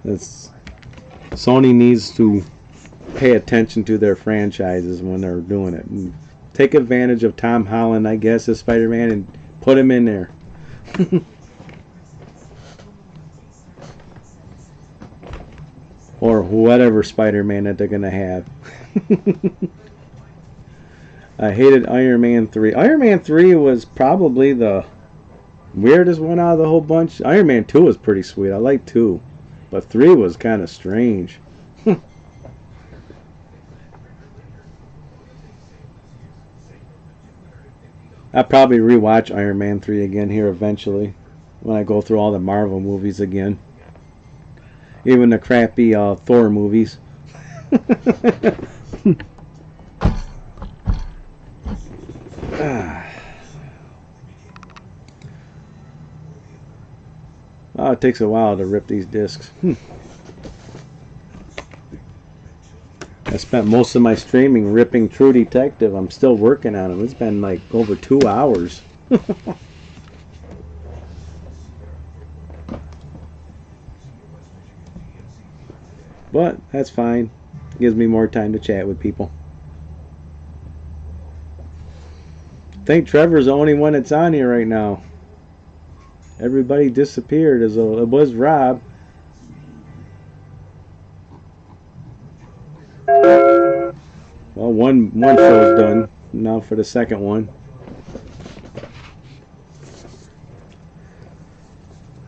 Sony needs to pay attention to their franchises when they're doing it. And take advantage of Tom Holland, I guess, as Spider-Man, and put him in there. Or whatever Spider-Man that they're going to have. I hated Iron Man 3. Iron Man 3 was probably the weirdest one out of the whole bunch. Iron Man 2 was pretty sweet. I liked 2. But 3 was kind of strange. I'll probably rewatch Iron Man 3 again here eventually. When I go through all the Marvel movies again. Even the crappy Thor movies. Oh, it takes a while to rip these discs. I spent most of my streaming ripping True Detective. I'm still working on it. It's been like over 2 hours. But that's fine. Gives me more time to chat with people. I think Trevor's the only one that's on here right now. Everybody disappeared. As it was Rob. Well, one show's done. Now for the second one.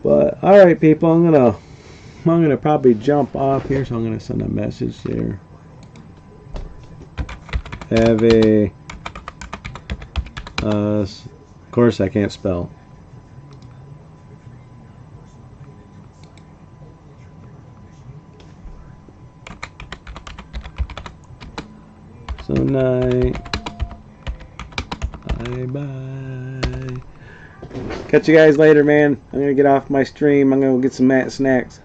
But all right, people, I'm gonna probably jump off here, so I'm gonna send a message there. Have a of course I can't spell. So night. Bye. Catch you guys later, man. I'm gonna get off my stream. I'm gonna go get some snacks.